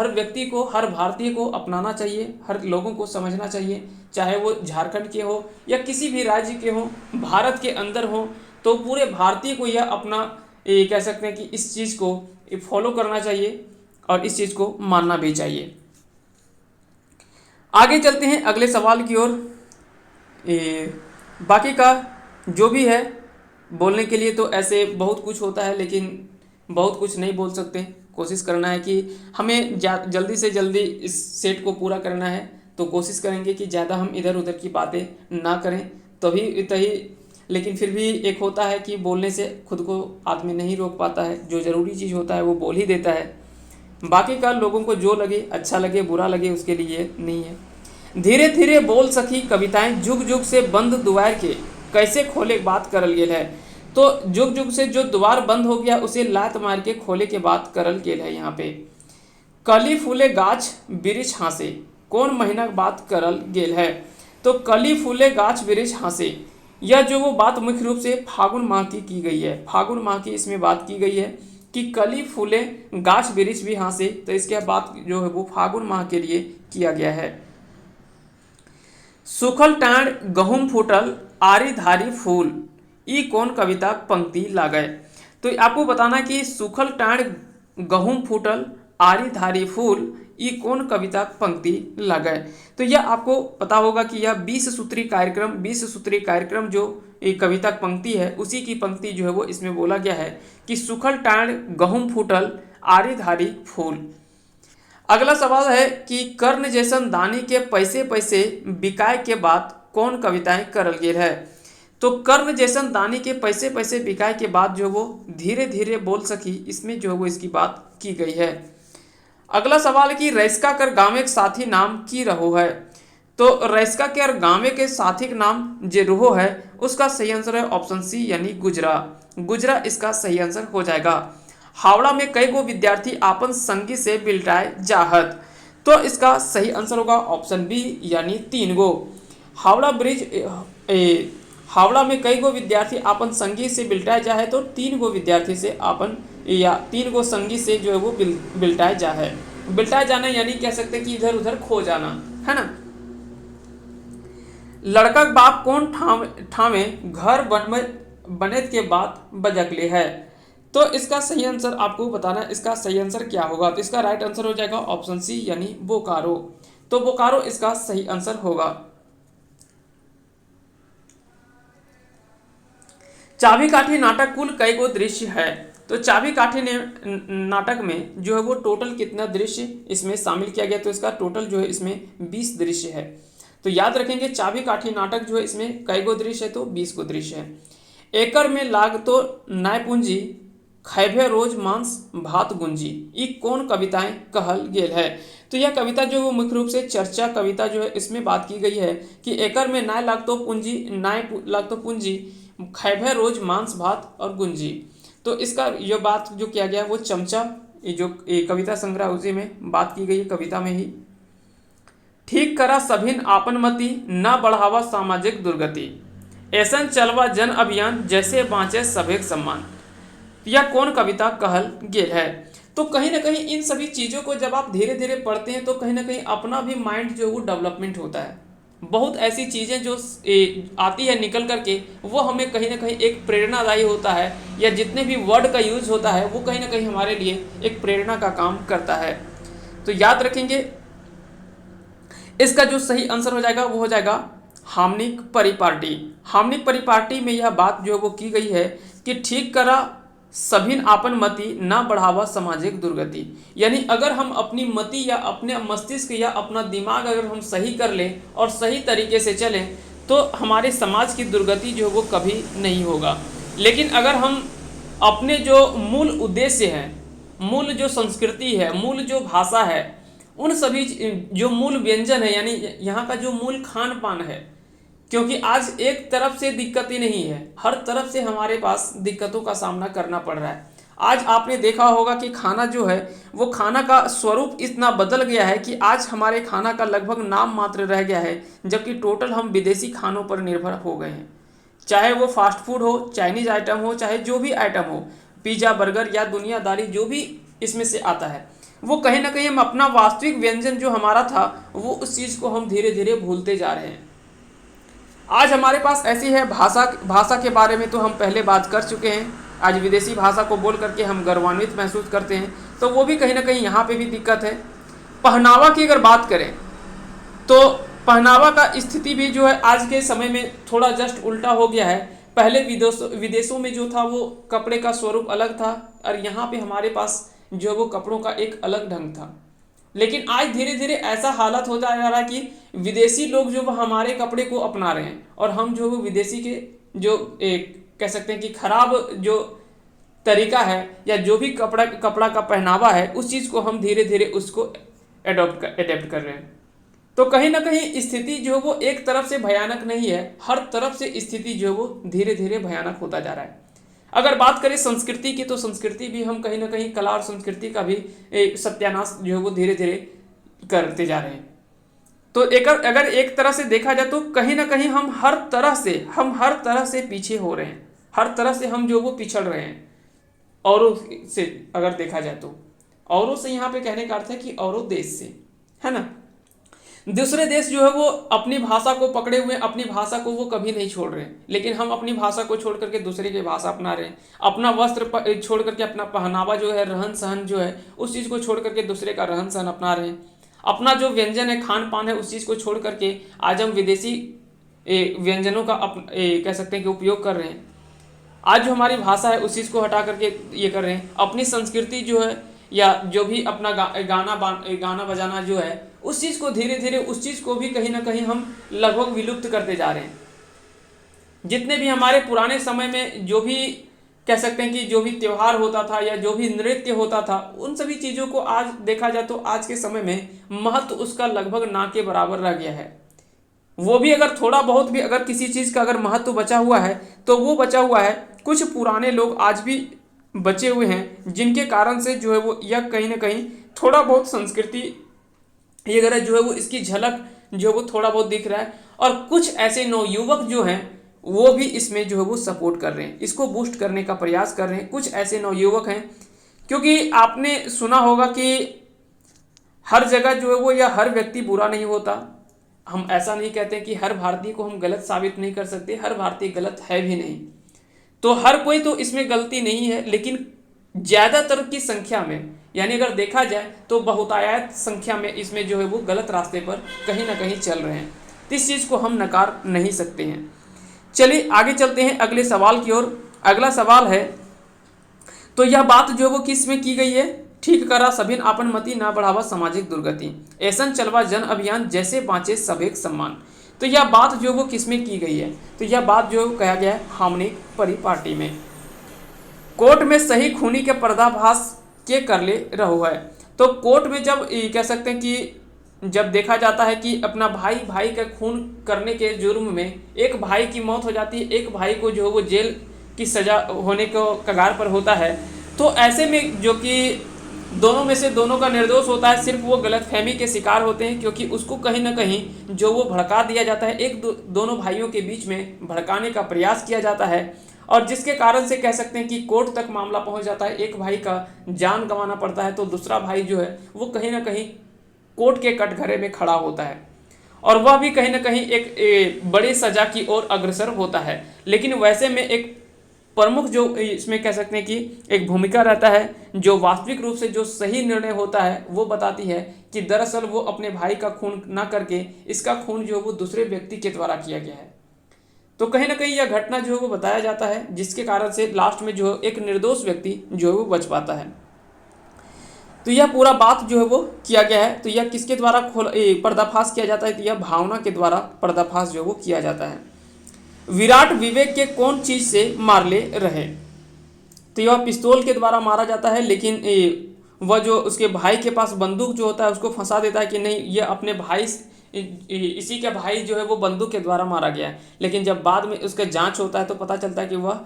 व्यक्ति को, हर भारतीय को अपनाना चाहिए, हर लोगों को समझना चाहिए, चाहे वो झारखंड के हो या किसी भी राज्य के हो, भारत के अंदर हो, तो पूरे भारतीय को यह अपना कह सकते हैं कि इस चीज़ को फॉलो करना चाहिए और इस चीज़ को मानना भी चाहिए। आगे चलते हैं अगले सवाल की ओर। बाकी का जो भी है बोलने के लिए तो ऐसे बहुत कुछ होता है, लेकिन बहुत कुछ नहीं बोल सकते। कोशिश करना है कि हमें जल्दी से जल्दी इस सेट को पूरा करना है, तो कोशिश करेंगे कि ज़्यादा हम इधर उधर की बातें ना करें, तभी लेकिन फिर भी एक होता है कि बोलने से खुद को आदमी नहीं रोक पाता है, जो ज़रूरी चीज़ होता है वो बोल ही देता है। बाकी का लोगों को जो लगे, अच्छा लगे बुरा लगे, उसके लिए नहीं है। धीरे धीरे बोल सकी कविताएं, जुग जुग से बंद दुआर के कैसे खोले बात करल गेल है। तो जुग जुग से जो द्वार बंद हो गया उसे लात मार के खोले के बात करल गेल है। यहाँ पे कली फूले गाछ बिरिछ हाँसे, कौन महीना बात करल गेल है। तो कली फूले गाछ वृक्ष हाँसे, यह जो वो बात मुख्य रूप से फागुन माह की गई है। फागुन माह की इसमें बात की गई है कि कली फूले गाछ वृक्ष भी हाँसे, तो इसके बात जो है वो फागुन माह के लिए किया गया है। सुखल टाण गहुम फूटल आरी धारी फूल, ई कौन कविता पंक्ति लागय। तो आपको बताना कि सुखल टाण गहुम फूटल आरी धारी फूल, ई कौन कविता पंक्ति लागय। तो यह आपको पता होगा कि यह 20 सूत्री कार्यक्रम जो एक कविता पंक्ति है, उसी की पंक्ति जो है वो इसमें बोला गया है कि सुखल टाण गहुम फूटल आरी धारी फूल। अगला सवाल है कि कर्ण जैसन दानी के पैसे पैसे बिकाय के बाद कौन कविताएं करल गेल है। तो कर्ण जैसन दानी के पैसे पैसे बिकाय के बाद जो वो धीरे धीरे बोल सकी, इसमें जो वो इसकी बात की गई है। अगला सवाल कि रैसका कर गाँव के साथी नाम की रहो है। तो रैसका के गाँव के साथी का नाम जे रहो है, उसका सही आंसर है ऑप्शन सी यानी गुजरा। गुजरा इसका सही आंसर हो जाएगा। हावड़ा में कई गो विद्यार्थी आपन संगी से बिल्टाए जाहत, तो इसका सही आंसर होगा ऑप्शन बी यानी 3 गो। हावड़ा में कई गो विद्यार्थी आपन संगी से बिल्टाए जाए, तो 3 गो विद्यार्थी से आपन या 3 गो संगी से जो है वो बिल्टाए जाए। बिल्टाए जाना यानी कह सकते हैं कि इधर उधर खो जाना, है ना। लड़का बाप कौन ठावे घर बने के बाद बजकले है। तो इसका सही आंसर आपको बताना, इसका सही आंसर क्या होगा। तो इसका राइट आंसर हो जाएगा ऑप्शन सी यानी बोकारो। तो बोकारो इसका सही आंसर होगा। चाबी काठी नाटक कुल कई गो दृश्य है। तो चाबी काठी ने नाटक में जो है वो टोटल कितना दृश्य इसमें शामिल किया गया। तो इसका टोटल जो है इसमें 20 दृश्य है। तो याद रखेंगे चाबी काठी नाटक जो है इसमें कई गो दृश्य है, तो 20 गो दृश्य है। एकर में लाग तो नाय पूंजी खैभे रोज मांस भात गुंजी, ई कौन कविताएं कहल गेल है। तो यह कविता जो वो मुख्य रूप से चर्चा कविता जो है इसमें बात की गई है कि एकर में नाय लागतो पूंजी खैभे रोज मांस भात और गुंजी। तो इसका ये बात जो किया गया वो चमचा, ये जो कविता संग्रह उसी में बात की गई है, कविता में ही। ठीक करा सभिन आपन मति न बढ़ावा सामाजिक दुर्गति, ऐसन चलवा जन अभियान जैसे बाँचे सभेक सम्मान, यह कौन कविता कहल गेल है। तो कहीं ना कहीं इन सभी चीज़ों को जब आप धीरे धीरे पढ़ते हैं तो कहीं ना कहीं अपना भी माइंड जो है वो डेवलपमेंट होता है। बहुत ऐसी चीज़ें जो आती है निकल करके, वो हमें कहीं ना कहीं एक प्रेरणादायी होता है, या जितने भी वर्ड का यूज होता है वो कहीं ना कहीं हमारे लिए एक प्रेरणा का काम करता है। तो याद रखेंगे इसका जो सही आंसर हो जाएगा वो हो जाएगा हार्मोनिक परिपाटी। हार्मोनिक परिपाटी में यह बात जो है वो की गई है कि ठीक करा सभिन आपन मति ना बढ़ावा सामाजिक दुर्गति, यानी अगर हम अपनी मति या अपने मस्तिष्क या अपना दिमाग अगर हम सही कर लें और सही तरीके से चलें तो हमारे समाज की दुर्गति जो है वो कभी नहीं होगा। लेकिन अगर हम अपने जो मूल उद्देश्य है, मूल जो संस्कृति है, मूल जो भाषा है, उन सभी जो मूल व्यंजन है, यानी यहाँ का जो मूल खान पान है, क्योंकि आज एक तरफ से दिक्कत ही नहीं है, हर तरफ से हमारे पास दिक्कतों का सामना करना पड़ रहा है। आज आपने देखा होगा कि खाना जो है वो खाना का स्वरूप इतना बदल गया है कि आज हमारे खाना का लगभग नाम मात्र रह गया है, जबकि टोटल हम विदेशी खानों पर निर्भर हो गए हैं। चाहे वो फास्ट फूड हो, चाइनीज आइटम हो, चाहे जो भी आइटम हो, पिज़्ज़ा बर्गर या दुनियादारी जो भी इसमें से आता है, वो कहीं ना कहीं हम अपना वास्तविक व्यंजन जो हमारा था वो उस चीज़ को हम धीरे धीरे भूलते जा रहे हैं। आज हमारे पास ऐसी है भाषा के बारे में तो हम पहले बात कर चुके हैं। आज विदेशी भाषा को बोल करके हम गौरवान्वित महसूस करते हैं, तो वो भी कहीं ना कहीं यहाँ पे भी दिक्कत है। पहनावा की अगर बात करें तो पहनावा का स्थिति भी जो है आज के समय में थोड़ा जस्ट उल्टा हो गया है। पहले विदेशों में जो था वो कपड़े का स्वरूप अलग था और यहाँ पे हमारे पास जो वो कपड़ों का एक अलग ढंग था। लेकिन आज धीरे धीरे ऐसा हालत हो जा रहा है कि विदेशी लोग जो हमारे कपड़े को अपना रहे हैं और हम जो विदेशी के जो कह सकते हैं कि खराब जो तरीका है या जो भी कपड़ा का पहनावा है उस चीज़ को हम धीरे धीरे उसको एडेप्ट कर रहे हैं। तो कहीं ना कहीं स्थिति जो वो एक तरफ से भयानक नहीं है, हर तरफ से स्थिति जो वो धीरे धीरे भयानक होता जा रहा है। अगर बात करें संस्कृति की तो संस्कृति भी हम कहीं ना कहीं कला और संस्कृति का भी सत्यानाश जो है वो धीरे धीरे करते जा रहे हैं। तो एक अगर एक तरह से देखा जाए तो कहीं ना कहीं हम हर तरह से पीछे हो रहे हैं, हर तरह से हम जो वो पिछड़ रहे हैं औरों से। अगर देखा जाए तो औरों से यहाँ पे कहने का अर्थ है कि औरों देश से, है ना। दूसरे देश जो है वो अपनी भाषा को पकड़े हुए, अपनी भाषा को वो कभी नहीं छोड़ रहे हैं, लेकिन हम अपनी भाषा को छोड़ करके दूसरे की भाषा अपना रहे हैं। अपना वस्त्र छोड़ करके, अपना पहनावा जो है, रहन सहन जो है, उस चीज़ को छोड़ करके दूसरे का रहन सहन अपना रहे हैं। अपना जो व्यंजन है, खान पान है, उस चीज़ को छोड़ करके आज हम विदेशी व्यंजनों का कह सकते हैं कि उपयोग कर रहे हैं। आज जो हमारी भाषा है उस चीज़ को हटा करके ये कर रहे हैं। अपनी संस्कृति जो है या जो भी अपना गाना बजाना जो है, उस चीज़ को धीरे धीरे, उस चीज़ को भी कहीं ना कहीं हम लगभग विलुप्त करते जा रहे हैं। जितने भी हमारे पुराने समय में जो भी कह सकते हैं कि जो भी त्यौहार होता था या जो भी नृत्य होता था, उन सभी चीज़ों को आज देखा जाए तो आज के समय में महत्व उसका लगभग ना के बराबर रह गया है। वो भी अगर थोड़ा बहुत भी अगर किसी चीज़ का अगर महत्व बचा हुआ है तो वो बचा हुआ है कुछ पुराने लोग आज भी बचे हुए हैं, जिनके कारण से जो है वो यह कहीं ना कहीं थोड़ा बहुत संस्कृति ये अगर जो है वो इसकी झलक जो है वो थोड़ा बहुत दिख रहा है। और कुछ ऐसे नवयुवक जो हैं वो भी इसमें जो है वो सपोर्ट कर रहे हैं, इसको बूस्ट करने का प्रयास कर रहे हैं। कुछ ऐसे नवयुवक हैं, क्योंकि आपने सुना होगा कि हर जगह जो है वो या हर व्यक्ति बुरा नहीं होता। हम ऐसा नहीं कहते कि हर भारतीय को हम गलत साबित नहीं कर सकते, हर भारतीय गलत है भी नहीं। तो हर कोई तो इसमें गलती नहीं है, लेकिन ज़्यादातर की संख्या में, यानी अगर देखा जाए तो बहुतायत संख्या में इसमें जो है वो गलत रास्ते पर कहीं ना कहीं चल रहे हैं। तो इस चीज़ को हम नकार नहीं सकते हैं। चलिए आगे चलते हैं अगले सवाल की ओर। अगला सवाल है, तो यह बात जो है वो किस में की गई है? ठीक करा सभिन आपन मति ना बढ़ावा सामाजिक दुर्गति, ऐसन चलवा जन अभियान जैसे बाँचे सभेक सम्मान। तो यह बात जो वो किस में की गई है? तो यह बात जो कहा गया है हामनिक परिपाटी में। कोर्ट में सही खूनी के पर्दाफाश के कर ले रहो है। तो कोर्ट में जब कह सकते हैं कि जब देखा जाता है कि अपना भाई का खून करने के जुर्म में एक भाई की मौत हो जाती है, एक भाई को जो है वो जेल की सज़ा होने को कगार पर होता है, तो ऐसे में जो कि दोनों में से दोनों का निर्दोष होता है, सिर्फ वो गलतफहमी के शिकार होते हैं, क्योंकि उसको कहीं ना कहीं जो वो भड़का दिया जाता है, दोनों भाइयों के बीच में भड़काने का प्रयास किया जाता है, और जिसके कारण से कह सकते हैं कि कोर्ट तक मामला पहुंच जाता है। एक भाई का जान गंवाना पड़ता है, तो दूसरा भाई जो है वो कहीं ना कहीं कोर्ट के कटघरे में खड़ा होता है, और वह भी कहीं ना कहीं एक बड़ी सज़ा की ओर अग्रसर होता है। लेकिन वैसे में एक प्रमुख जो इसमें कह सकते हैं कि एक भूमिका रहता है, जो वास्तविक रूप से जो सही निर्णय होता है वो बताती है कि दरअसल वो अपने भाई का खून ना करके इसका खून जो वो दूसरे व्यक्ति के द्वारा किया गया है। तो कहीं ना कहीं यह घटना जो है वो बताया जाता है, जिसके कारण से लास्ट में जो एक निर्दोष व्यक्ति जो है वो बच पाता है। तो यह पूरा बात जो है वो किया गया है। तो यह किसके द्वारा पर्दाफाश किया जाता है? तो यह भावना के द्वारा पर्दाफाश जो वो किया जाता है। विराट विवेक के कौन चीज से मार ले रहे? तो यह पिस्तौल के द्वारा मारा जाता है, लेकिन वह जो उसके भाई के पास बंदूक जो होता है उसको फंसा देता है कि नहीं, यह अपने भाई, इसी का भाई जो है वो बंदूक के द्वारा मारा गया है। लेकिन जब बाद में उसका जांच होता है तो पता चलता है कि वह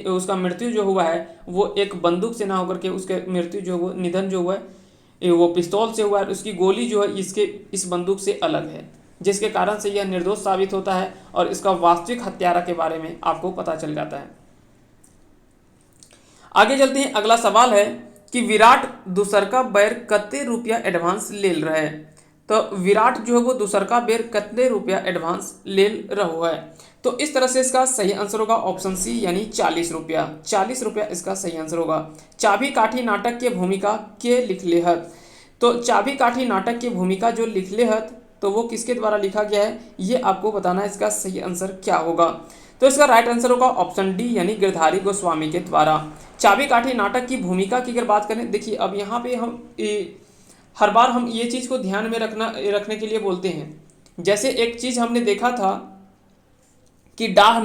उसका मृत्यु जो हुआ है वो एक बंदूक से ना होकर के उसके मृत्यु जो वो निधन जो हुआ है वो पिस्तौल से हुआ है। उसकी गोली जो है इस बंदूक से अलग है, जिसके कारण से यह निर्दोष साबित होता है और इसका वास्तविक हत्यारा के बारे में आपको पता चल जाता है। आगे चलते हैं। अगला सवाल है कि विराट दूसरका बैर कत्ते रुपया एडवांस ले रहा है? तो विराट जो है वो दूसरका बेर कत्ते रुपया एडवांस ले रहो है। तो इस तरह से इसका सही आंसर होगा ऑप्शन सी, यानी 40 रुपया। 40 रुपया इसका सही आंसर होगा। चाबी काठी नाटक के भूमिका के लिख लेहत? तो चाबी काठी नाटक की भूमिका जो लिख लेहत तो वो किसके द्वारा लिखा गया है, ये आपको बताना है। इसका सही आंसर क्या होगा? तो इसका राइट आंसर होगा ऑप्शन डी, यानी गिरधारी गोस्वामी के द्वारा। चाबी काठी नाटक की भूमिका की अगर बात करें, देखिए अब यहाँ पे हम हर बार हम ये चीज़ को ध्यान में रखने के लिए बोलते हैं। जैसे एक चीज़ हमने देखा था कि डाह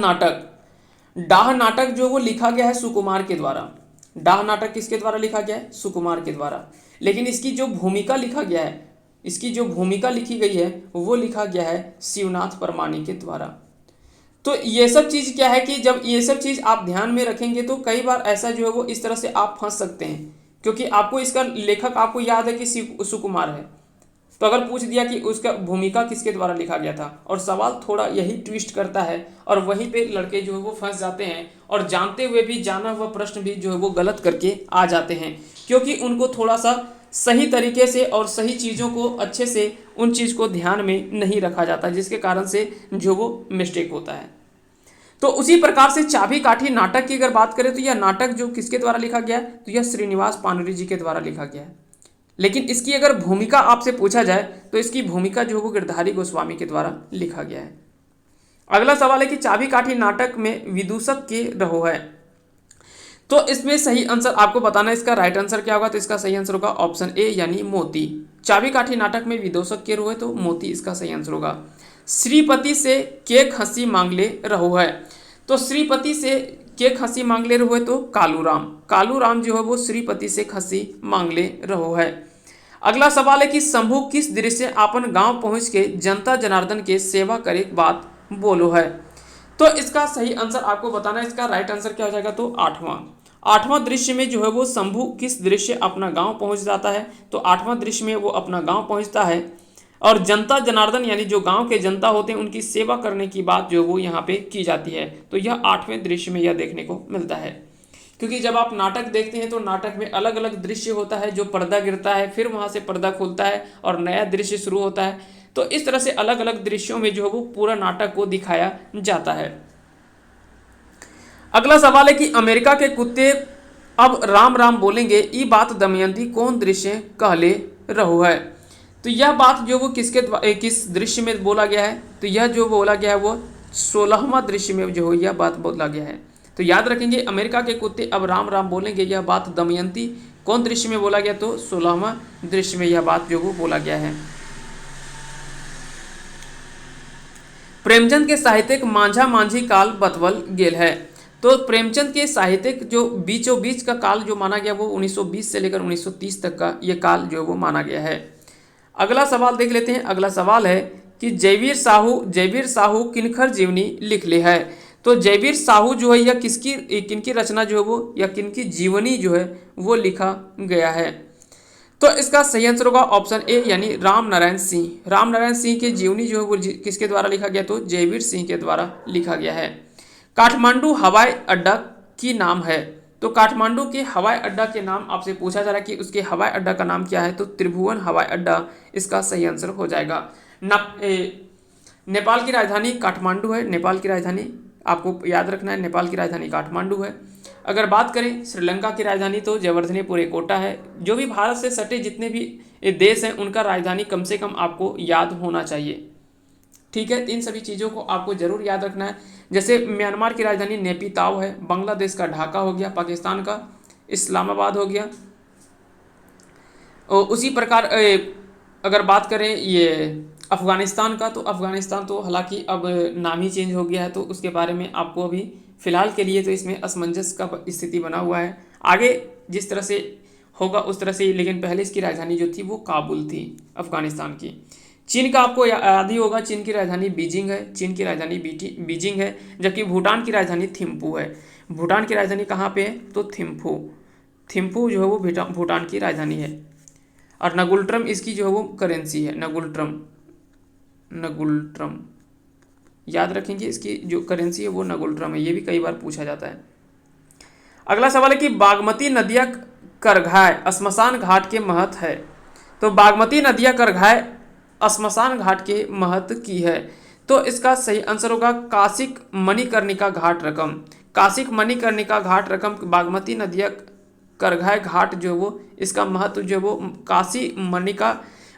नाटक जो वो लिखा गया है सुकुमार के द्वारा। डाह नाटक किसके द्वारा लिखा गया है? सुकुमार के द्वारा। लेकिन इसकी जो भूमिका लिखा गया है, इसकी जो भूमिका लिखी गई है वो लिखा गया है शिवनाथ परमानी के द्वारा। तो ये सब चीज़ क्या है कि जब ये सब चीज़ आप ध्यान में रखेंगे तो कई बार ऐसा जो है वो इस तरह से आप फंस सकते हैं, क्योंकि आपको इसका लेखक आपको याद है कि सुकुमार है, तो अगर पूछ दिया कि उसका भूमिका किसके द्वारा लिखा गया था, और सवाल थोड़ा यही ट्विस्ट करता है और वहीं पे लड़के जो है वो फंस जाते हैं और जानते हुए भी जाना हुआ प्रश्न भी जो है वो गलत करके आ जाते हैं, क्योंकि उनको थोड़ा सा सही तरीके से और सही चीज़ों को अच्छे से उन चीज़ को ध्यान में नहीं रखा जाता, जिसके कारण से जो वो मिस्टेक होता है। तो उसी प्रकार से चाबी काठी नाटक की अगर बात करें तो यह नाटक जो किसके द्वारा लिखा गया है, तो यह श्रीनिवास पानूरी जी के द्वारा लिखा गया है। लेकिन इसकी अगर भूमिका आपसे पूछा जाए तो इसकी भूमिका जो है वो गिरधारी गोस्वामी के द्वारा लिखा गया है। अगला सवाल है कि चाबी काठी नाटक में विदूषक के रहो है, तो इसमें सही आंसर आपको बताना है। इसका राइट आंसर क्या होगा, तो इसका सही आंसर होगा ऑप्शन ए यानी मोती। चाबी काठी नाटक में विदूषक के रहो है तो मोती इसका सही आंसर होगा। श्रीपति से केक हंसी मांग ले रहो है, तो श्रीपति से केक हंसी मांग ले रहो है तो कालूराम। कालूराम जो है वो श्रीपति से हंसी मांग ले रहो है। अगला सवाल है कि शंभू किस दृश्य अपन गांव पहुंच के जनता जनार्दन के सेवा करे बात बोलो है, तो इसका सही आंसर आपको बताना है। इसका राइट आंसर क्या हो जाएगा, तो आठवां दृश्य में जो है वो शंभू किस दृश्य अपना गांव पहुंच जाता है, तो आठवां दृश्य में वो अपना गांव पहुंचता है और जनता जनार्दन यानी जो गांव के जनता होते हैं उनकी सेवा करने की बात जो वो यहाँ पे की जाती है। तो यह आठवें दृश्य में यह देखने को मिलता है, क्योंकि जब आप नाटक देखते हैं तो नाटक में अलग अलग दृश्य होता है, जो पर्दा गिरता है फिर वहाँ से पर्दा खुलता है और नया दृश्य शुरू होता है। तो इस तरह से अलग अलग दृश्यों में जो है वो पूरा नाटक को दिखाया जाता है। अगला सवाल है कि अमेरिका के कुत्ते अब राम राम बोलेंगे, ई बात दमयंती कौन दृश्य कहले रहो है, तो यह बात जो वो किस दृश्य में बोला गया है, तो यह जो बोला गया है वो 16वां दृश्य में जो यह बात बोला गया है। तो याद रखेंगे, अमेरिका के कुत्ते अब राम राम बोलेंगे, यह बात दमयंती कौन दृश्य में बोला गया, तो 16वां दृश्य में यह बात जो वो बोला गया है। प्रेमचंद के साहित्यिक मांझा मांझी काल बतवल गेल है, तो प्रेमचंद के साहित्यिक जो बीचों बीच का काल जो माना गया वो 1920 से लेकर 1930 तक का ये काल जो वो माना गया है। अगला सवाल देख लेते हैं। अगला सवाल है कि जयवीर साहू किनखर जीवनी लिख ले है, तो जयवीर साहू जो है यह किनकी रचना जो है वो या किनकी जीवनी जो है वो लिखा गया है, तो इसका सही आंसर होगा ऑप्शन ए यानी राम नारायण सिंह। राम नारायण सिंह की जीवनी जो है वो किसके द्वारा लिखा गया, तो जयवीर सिंह के द्वारा लिखा गया है। काठमांडू हवाई अड्डा की नाम है, तो काठमांडू के हवाई अड्डा के नाम आपसे पूछा जा रहा है कि उसके हवाई अड्डा का नाम क्या है, तो त्रिभुवन हवाई अड्डा इसका सही आंसर हो जाएगा। नेपाल की राजधानी काठमांडू है, नेपाल की राजधानी आपको याद रखना है, नेपाल की राजधानी काठमांडू है। अगर बात करें श्रीलंका की राजधानी तो जयवर्धनेपुर एकोटा है। जो भी भारत से सटे जितने भी देश हैं उनका राजधानी कम से कम आपको याद होना चाहिए, ठीक है। इन सभी चीज़ों को आपको जरूर याद रखना है। जैसे म्यांमार की राजधानी नेपिताव है, बांग्लादेश का ढाका हो गया, पाकिस्तान का इस्लामाबाद हो गया। और उसी प्रकार अगर बात करें ये अफ़गानिस्तान का, तो अफ़गानिस्तान तो हालांकि अब नाम ही चेंज हो गया है, तो उसके बारे में आपको अभी फ़िलहाल के लिए तो इसमें असमंजस का स्थिति बना हुआ है। आगे जिस तरह से होगा उस तरह से, लेकिन पहले इसकी राजधानी जो थी वो काबुल थी अफ़गानिस्तान की। चीन का आपको याद ही होगा, चीन की राजधानी बीजिंग है, चीन की राजधानी बीजिंग है, जबकि भूटान की राजधानी थिम्पू है। भूटान की राजधानी कहाँ पे है, तो थिम्पू जो है वो भूटान की राजधानी है। और नगुल्ट्रम इसकी जो है वो करेंसी है, नगुल्ट्रम याद रखेंगे, इसकी जो करेंसी है वो नगुल्ट्रम है, ये भी कई बार पूछा जाता है। अगला सवाल है कि बागमती नदिया करघाय श्मशान घाट के महत्व है, तो बागमती नदिया करघाय श्मशान घाट के महत्व की है, तो इसका सही आंसर होगा काशिक मणिकर्णिका घाट रकम। काशिक मणिकर्णिका घाट रकम बागमती नदिया करघाय घाट जो वो इसका महत्व जो वो काशी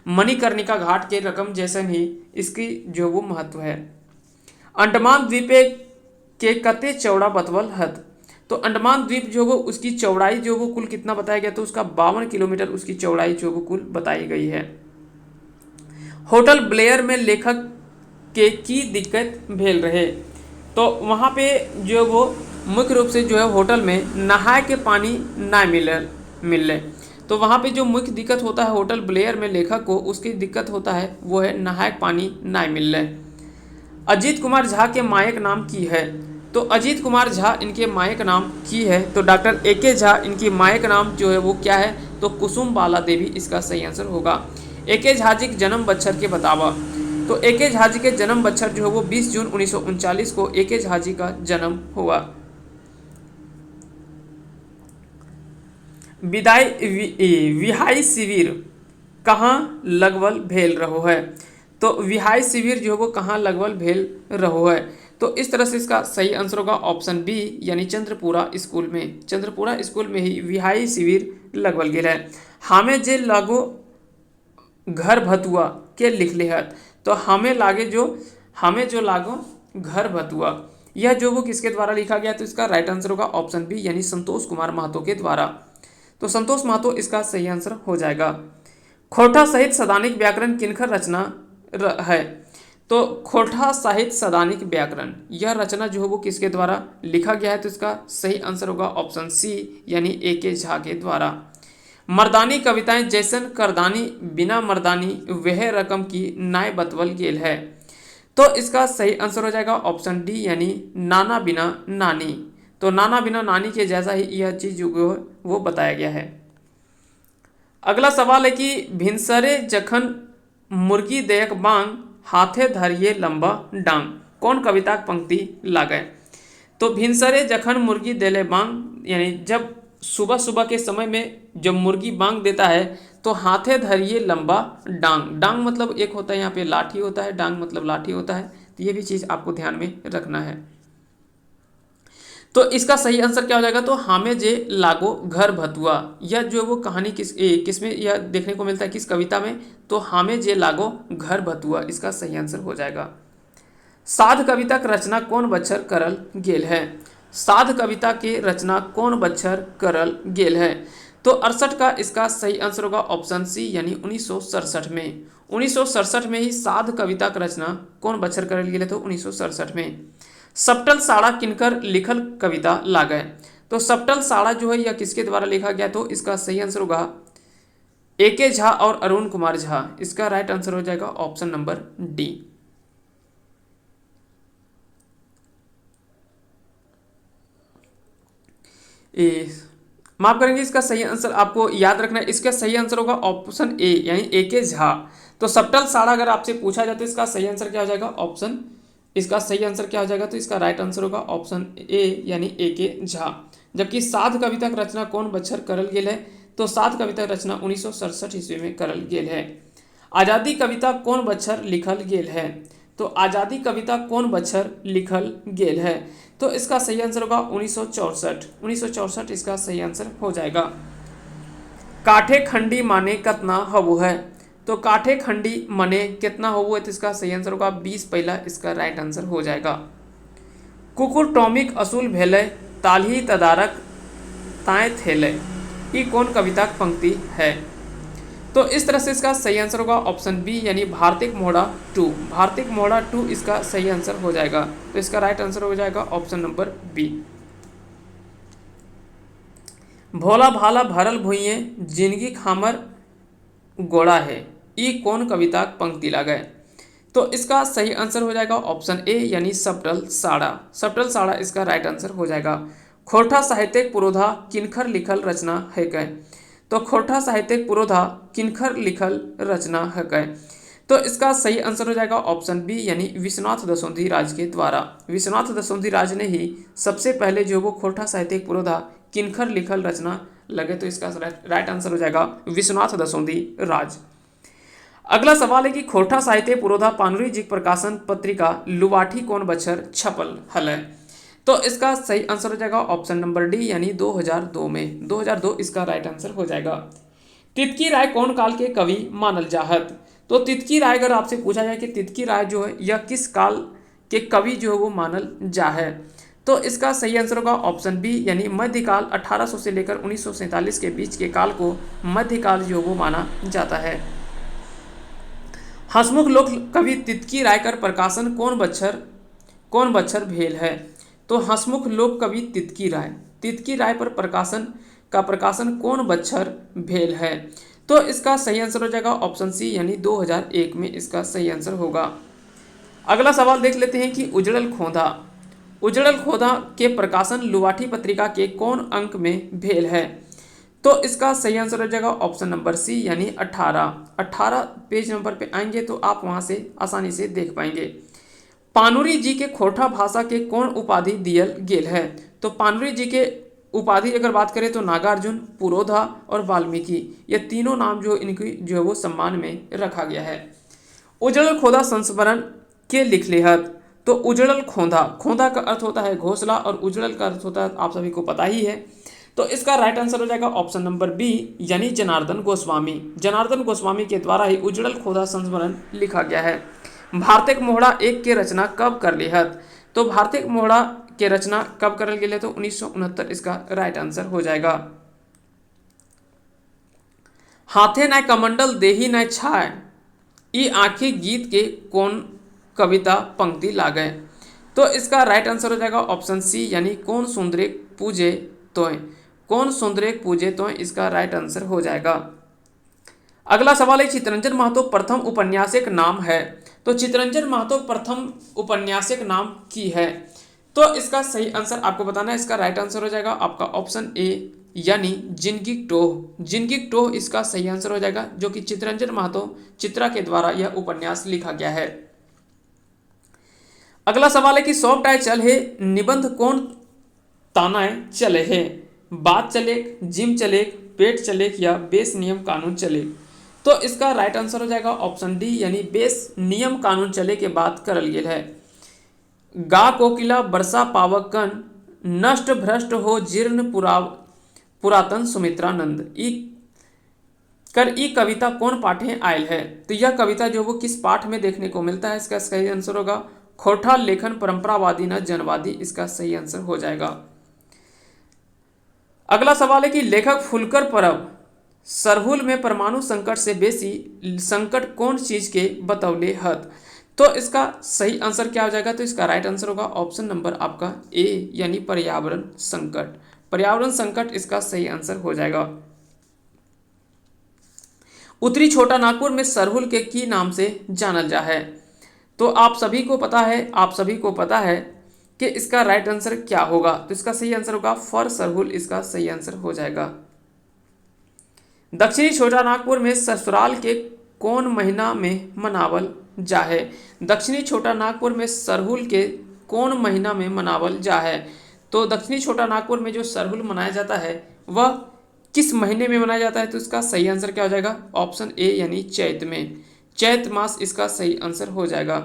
मणिकर्णिका घाट के रकम जैसे ही इसकी जो वो महत्व है। अंडमान द्वीपे के कते चौड़ा बतवल हद, तो अंडमान द्वीप जो वो उसकी चौड़ाई जो वो कुल कितना बताया गया, तो उसका 52 किलोमीटर उसकी चौड़ाई जो वो कुल बताई गई है। होटल ब्लेयर में लेखक के की दिक्कत भेल रहे, तो वहाँ पे जो वो मुख्य रूप से जो है होटल में नहाए के पानी ना मिले, तो वहाँ पे जो मुख्य दिक्कत होता है होटल ब्लेयर में लेखक को उसकी दिक्कत होता है वो है नहाए पानी ना मिलने। अजीत कुमार झा के मायक नाम की है, तो अजीत कुमार झा इनके मायक नाम की है, तो डॉक्टर ए के झा इनकी मायक नाम जो है वो क्या है, तो कुसुम बाला देवी इसका सही आंसर होगा। एके झा जी के जन्म बच्छर के बतावा। तो एके झा जी के जन्म बच्छर जो है वो 20 जून 1939 को एके झा जी का जन्म हुआ। विहाई शिविर कहाँ लगवल भेल रहो है। तो विहाई शिविर जो है वो कहाँ लगवल भेल रहो है। तो इस तरह से इसका सही आंसर होगा ऑप्शन बी यानी चंद्रपुरा स्कूल में। चंद्रपुरा स्कूल में ही विहाई शिविर लगवल गेल है। हमें जे लागो घर भतुआ के लिख लिहत। तो हमें जो लागो घर भतुआ यह जो वो किसके द्वारा लिखा गया। तो इसका राइट आंसर होगा ऑप्शन बी यानी संतोष कुमार महतो के द्वारा। तो संतोष महतो इसका सही आंसर हो जाएगा। खोटा सहित सदानिक व्याकरण किनकर रचना है। तो खोटा साहित्य सदानिक व्याकरण यह रचना जो है वो किसके द्वारा लिखा गया है। तो इसका सही आंसर होगा ऑप्शन सी यानी एके झा के द्वारा। मर्दानी कविताएं जैसन करदानी बिना मर्दानी वह रकम की नाय बतवल गेल है। तो इसका सही आंसर हो जाएगा ऑप्शन डी यानी नाना बिना नानी। तो नाना बिना नानी के जैसा ही यह चीज जो है वो बताया गया है। अगला सवाल है कि भिनसरे जखन मुर्गी देख बांग हाथे धरिए लंबा डांग कौन कविता पंक्ति लागे। तो भिनसरे जखन मुर्गी देले बांग यानी जब सुबह सुबह के समय में जब मुर्गी बांग देता है तो हाथे धरिए लंबा डांग। डांग मतलब एक होता है यहाँ पे लाठी होता है, डांग मतलब लाठी होता है। तो ये भी चीज आपको ध्यान में रखना है। तो इसका सही आंसर क्या हो जाएगा। तो हामे जे लागो घर भतुआ यह जो वो कहानी किसमें यह देखने को मिलता है, किस कविता में। तो हामे जे लागो घर भतुआ इसका सही आंसर हो जाएगा। साध कविता की रचना कौन बच्छर करल गेल है। साध कविता की रचना कौन बच्छर करल गेल है। तो 68 का इसका सही आंसर होगा ऑप्शन सी यानी 1967 में। 1967 में ही साध कविता की रचना कौन बच्छर करल गेल है। तो 1967 में। सपटल साड़ा किनकर लिखल कविता लागे। तो सपटल साड़ा जो है यह किसके द्वारा लिखा गया। तो इसका सही आंसर होगा एके झा और अरुण कुमार झा। इसका राइट आंसर हो जाएगा ऑप्शन नंबर डी। माफ करेंगे, इसका सही आंसर आपको याद रखना है। इसका सही आंसर होगा ऑप्शन ए यानी एके झा। तो सपटल साड़ा अगर आपसे पूछा जाए तो इसका सही आंसर क्या हो जाएगा ऑप्शन इसका सही आंसर क्या हो जाएगा। तो इसका राइट आंसर होगा ऑप्शन ए यानी एके झा। जबकि साध कविता की रचना कौन बच्छर करल गेल है। तो साध कविता की रचना 1967 ईस्वी में करल गेल है। आज़ादी कविता कौन बच्छर लिखल गेल है। तो आज़ादी कविता कौन बच्छर लिखल गेल है। तो इसका सही आंसर होगा 1964। 1964 इसका सही आंसर हो जाएगा। काठे खंडी माने कतना हबु है। तो काठे खंडी माने कितना हबु है। तो इसका सही आंसर होगा 20 पहला इसका राइट आंसर हो जाएगा। कुकुर टॉमिक असूल भेले तालही तदारक ताए थेले ये कौन कविता पंक्ति है। तो इस तरह से इसका सही आंसर होगा ऑप्शन बी यानी भारतिक मोहड़ा 2। भारतिक मोहड़ा 2 इसका सही आंसर हो जाएगा। तो इसका राइट आंसर हो जाएगा ऑप्शन नंबर बी। भोला भाला भरल भुइये जिंदगी खामर गोड़ा है ये कौन कविता पंक्ति लागे। तो इसका सही आंसर हो जाएगा ऑप्शन ए यानी सपटल साड़ा। सपटल साड़ा इसका राइट आंसर हो जाएगा। खोरठा साहित्यिक पुरोधा किनखर लिखल रचना है कै। तो खोरठा साहित्यिक पुरोधा किनखर लिखल रचना है कै। तो इसका सही आंसर हो जाएगा ऑप्शन बी यानी विश्वनाथ दसोंधी राज के द्वारा। विश्वनाथ दसोंधी राज ने ही सबसे पहले जो वो खोरठा साहित्यिक पुरोधा किनखर लिखल रचना लगे। तो इसका राइट आंसर हो जाएगा विश्वनाथ दसोंधी राज। अगला सवाल है कि खोरठा साहित्य पुरोधा पानुरी जी प्रकाशन पत्रिका लुवाठी कौन बच्छर छपल हल है। तो इसका सही आंसर हो जाएगा ऑप्शन नंबर डी यानी 2002 में। 2002 इसका राइट आंसर हो जाएगा। तितकी राय कौन काल के कवि मानल जाहत। तो तितकी राय अगर आपसे पूछा जाए कि तितकी राय जो है यह किस काल के कवि जो है वो मानल जा है। तो इसका सही आंसर होगा ऑप्शन बी यानी मध्यकाल 1800 से लेकर 1947 के बीच के काल को मध्यकाल जो वो माना जाता है। हंसमुख लोक कवि तितकी राय कर प्रकाशन कौन बच्छर भेल है। तो हंसमुख लोक कवि तितकी राय पर प्रकाशन कौन बच्छर भेल है। तो इसका सही आंसर हो जाएगा ऑप्शन सी यानी 2001 में इसका सही आंसर होगा। अगला सवाल देख लेते हैं कि उजड़ल खोदा के प्रकाशन लुवाठी पत्रिका के कौन अंक में भेल है। तो इसका सही आंसर हो जाएगा ऑप्शन नंबर सी यानी 18। 18 पेज नंबर पे आएंगे तो आप वहां से आसानी से देख पाएंगे। पानुरी जी के खोरठा भाषा के कौन उपाधि दियल गेल है? तो पानुरी जी के उपाधि अगर बात करें तो नागार्जुन, पुरोधा और वाल्मीकि, ये तीनों नाम जो इनकी जो है वो सम्मान में रखा गया है। उजड़ल खोदा संस्मरण के लिख लेहत। तो उजड़ल खोदा, खोदा का अर्थ होता है घोंसला और उजड़ल का अर्थ होता है आप सभी को पता ही है। तो इसका राइट आंसर हो जाएगा ऑप्शन नंबर बी यानी जनार्दन गोस्वामी। जनार्दन गोस्वामी के द्वारा ही उजड़ल खोदा संस्मरण लिखा गया है। भारतेक मोहड़ा एक के रचना कब कर लेहत? तो भारतेक मोहड़ा के रचना कब करल गेले? तो 1969 इसका राइट आंसर हो जाएगा। हाथे नाय कमंडल देही नाय छाय, ई आखी गीत के कौन कविता पंक्ति लागे? तो इसका राइट आंसर हो जाएगा ऑप्शन सी यानी कौन सुंदरेक पूजे तोय। कौन सुंदरेक पूजे तोय इसका राइट आंसर हो जाएगा। अगला सवाल है चितरंजन महतो प्रथम उपन्यासिक नाम है। तो चितरंजन महतो प्रथम उपन्यासिक नाम की है। तो इसका सही आंसर आपको बताना है। इसका राइट आंसर हो जाएगा आपका ऑप्शन ए यानी जिंदगी टोह। जिंदगी टोह इसका सही आंसर हो जाएगा, जो कि चितरंजन महतो चित्रा के द्वारा यह उपन्यास लिखा गया है। अगला सवाल है कि सौंप टाय चल है निबंध कौन तानाए चले है? बात चले, जिम चले, पेट चले या बेस नियम कानून चले? तो इसका राइट आंसर हो जाएगा ऑप्शन डी यानी बेस नियम कानून चले के बात करल गेल है। गा कोकिला बरसा पावकन नष्ट भ्रष्ट हो जीर्ण पुरातन सुमित्रानंद, ई कविता कौन पाठे आयल है? तो यह कविता जो वो किस पाठ में देखने को मिलता है? इसका सही आंसर होगा खोरठा लेखन परंपरावादी न जनवादी, इसका सही आंसर हो जाएगा। अगला सवाल है कि लेखक फुलकर परब सरहुल में परमाणु संकट से बेसी संकट कौन चीज के बतौले हत? तो इसका सही आंसर क्या हो जाएगा? तो इसका राइट आंसर होगा ऑप्शन नंबर आपका ए यानी पर्यावरण संकट। पर्यावरण संकट इसका सही आंसर हो जाएगा। उत्तरी छोटा नागपुर में सरहुल के की नाम से जानल जा है? तो आप सभी को पता है कि इसका राइट आंसर क्या होगा? तो इसका सही आंसर होगा फर सरहुल, इसका सही आंसर हो जाएगा। दक्षिणी छोटा नागपुर में ससुराल के कौन महीना में मनावल जा है? दक्षिणी छोटा नागपुर में सरहुल के कौन महीना में मनावल जा है? तो दक्षिणी छोटा नागपुर में जो सरहुल मनाया जाता है वह किस महीने में मनाया जाता है? तो इसका सही आंसर क्या हो जाएगा? ऑप्शन ए यानी चैत में। चैत मास इसका सही आंसर हो जाएगा।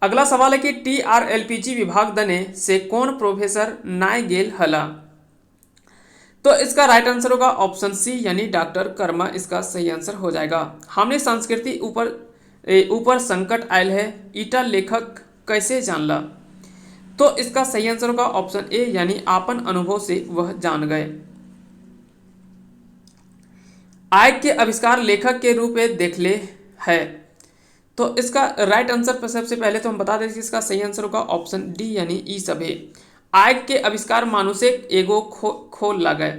अगला सवाल है कि TRLPG विभाग दने से कौन प्रोफेसर नाय गेल हला? तो इसका राइट आंसर होगा ऑप्शन सी यानी डॉक्टर कर्मा, इसका सही आंसर हो जाएगा। हमने संस्कृति ऊपर संकट आयल है ईटा लेखक कैसे जानला? तो इसका सही आंसर होगा ऑप्शन ए यानी आपन अनुभव से वह जान गए। आग के आविष्कार लेखक के रूप में देखले है। तो इसका राइट आंसर पर सबसे पहले तो हम बता दें कि इसका सही आंसर होगा ऑप्शन डी यानी ई सभे। आग के आविष्कार मानुषे एगो खोल लगे।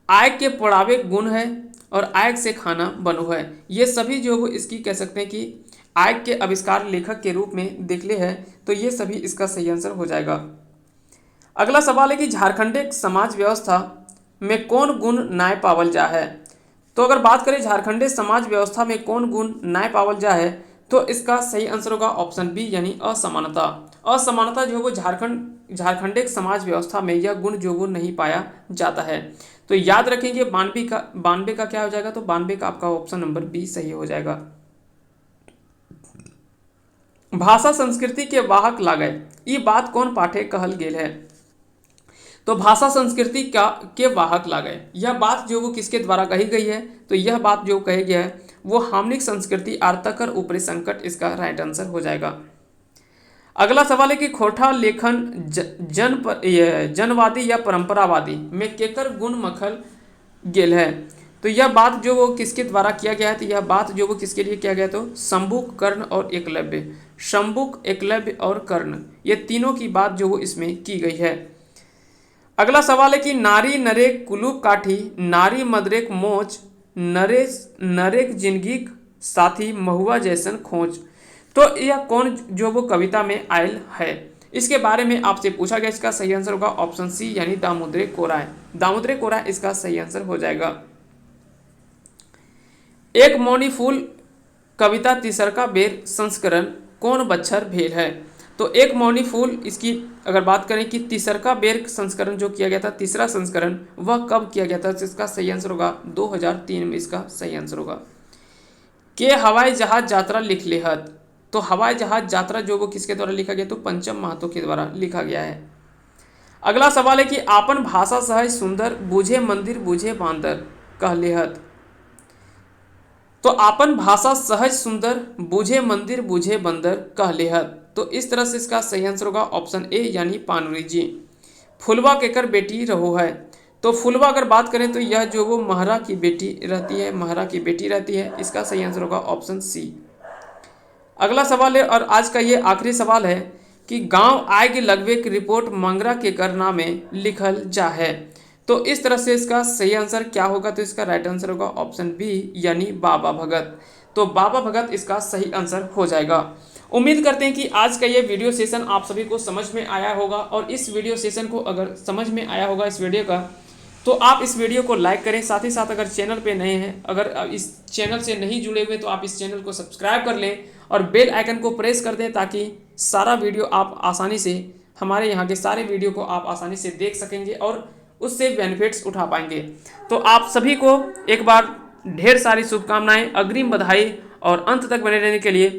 आग के पड़ावे गुण है और आग से खाना बनो है। ये सभी जो वो इसकी कह सकते हैं कि आग के आविष्कार लेखक के रूप में देखले है, तो ये सभी इसका सही आंसर हो जाएगा। अगला सवाल है कि झारखंडिक समाज व्यवस्था में कौन गुण नाय पावल जा है? तो अगर बात करें झारखंडी समाज व्यवस्था में कौन गुण नाय पावल जा है, तो इसका सही आंसर होगा ऑप्शन बी यानी असमानता। असमानता जो वो झारखंडिक समाज व्यवस्था में यह गुण जो वो नहीं पाया जाता है। तो याद रखेंगे 92 का क्या हो जाएगा? तो 92 का आपका ऑप्शन नंबर बी सही हो जाएगा। भाषा संस्कृति के वाहक लागे, ये बात कौन पाठे कहल गेल है? तो भाषा संस्कृति के वाहक लागे, यह बात जो वो किसके द्वारा कही गई है? तो यह बात जो कही गया है वो हामनिक संस्कृति आर्तकर ऊपरी संकट, इसका राइट आंसर हो जाएगा। अगला सवाल है कि खोरठा लेखन जनवादी या परंपरावादी में केकर गुण मखल गेल है? तो यह बात जो वो किसके द्वारा किया गया है? तो यह बात जो वो किसके लिए किया गया? तो शंबुक, कर्ण और एकलव्य। शंबुक, एकलव्य और कर्ण, ये तीनों की बात जो वो इसमें की गई है। अगला सवाल है कि नारी नरेक कुलूप काठी, नारी मदरेक मोच, नरेक जिंदगी साथी महुआ जैसन खोज। तो यह कौन जो वो कविता में आयल है? इसके बारे में आपसे पूछा गया। इसका सही आंसर होगा ऑप्शन सी यानी दामोदर कोराय। दामोदरी कोरा इसका सही आंसर हो जाएगा। एक मौनी फूल कविता तीसरका बेर संस्करण कौन बच्छर भेल है। तो एक मौनी फूल इसकी अगर बात करें कि तीसरका बेर संस्करण जो किया गया था, तीसरा संस्करण, वह कब किया गया था, तो इसका सही आंसर होगा 2003 में इसका सही आंसर होगा। के हवाई जहाज यात्रा लिख लेहत। तो हवाई जहाज यात्रा जो वो किसके द्वारा लिखा गया, तो पंचम महतो के द्वारा लिखा गया है। अगला सवाल है कि आपन भाषा सहज सुंदर बूझे मंदिर बूझे बांदर कह लेहत। तो आपन भाषा सहज सुंदर बूझे मंदिर बूझे बंदर कह लेहत। तो इस तरह से इसका सही आंसर होगा ऑप्शन ए यानी पानुरी जी। फुलवा केकर बेटी रहो है। तो फुलवा अगर बात करें तो यह जो वो महरा की बेटी रहती है, महरा की बेटी रहती है, इसका सही आंसर होगा ऑप्शन सी। अगला सवाल है और आज का ये आखिरी सवाल है कि गांव आय के लगवे की रिपोर्ट मंगरा के करना में लिखल जा है। तो इस तरह से इसका सही आंसर क्या होगा, तो इसका राइट आंसर होगा ऑप्शन बी यानी बाबा भगत। तो बाबा भगत इसका सही आंसर हो जाएगा। उम्मीद करते हैं कि आज का ये वीडियो सेशन आप सभी को समझ में आया होगा और इस वीडियो सेशन को अगर समझ में आया होगा इस वीडियो का, तो आप इस वीडियो को लाइक करें। साथ ही साथ अगर चैनल पे नए हैं, अगर इस चैनल से नहीं जुड़े हुए, तो आप इस चैनल को सब्सक्राइब कर लें और बेल आइकन को प्रेस कर दें ताकि सारा वीडियो आप आसानी से, हमारे यहाँ के सारे वीडियो को आप आसानी से देख सकेंगे और उससे बेनिफिट्स उठा पाएंगे। तो आप सभी को एक बार ढेर सारी शुभकामनाएं, अग्रिम बधाई और अंत तक बने रहने के लिए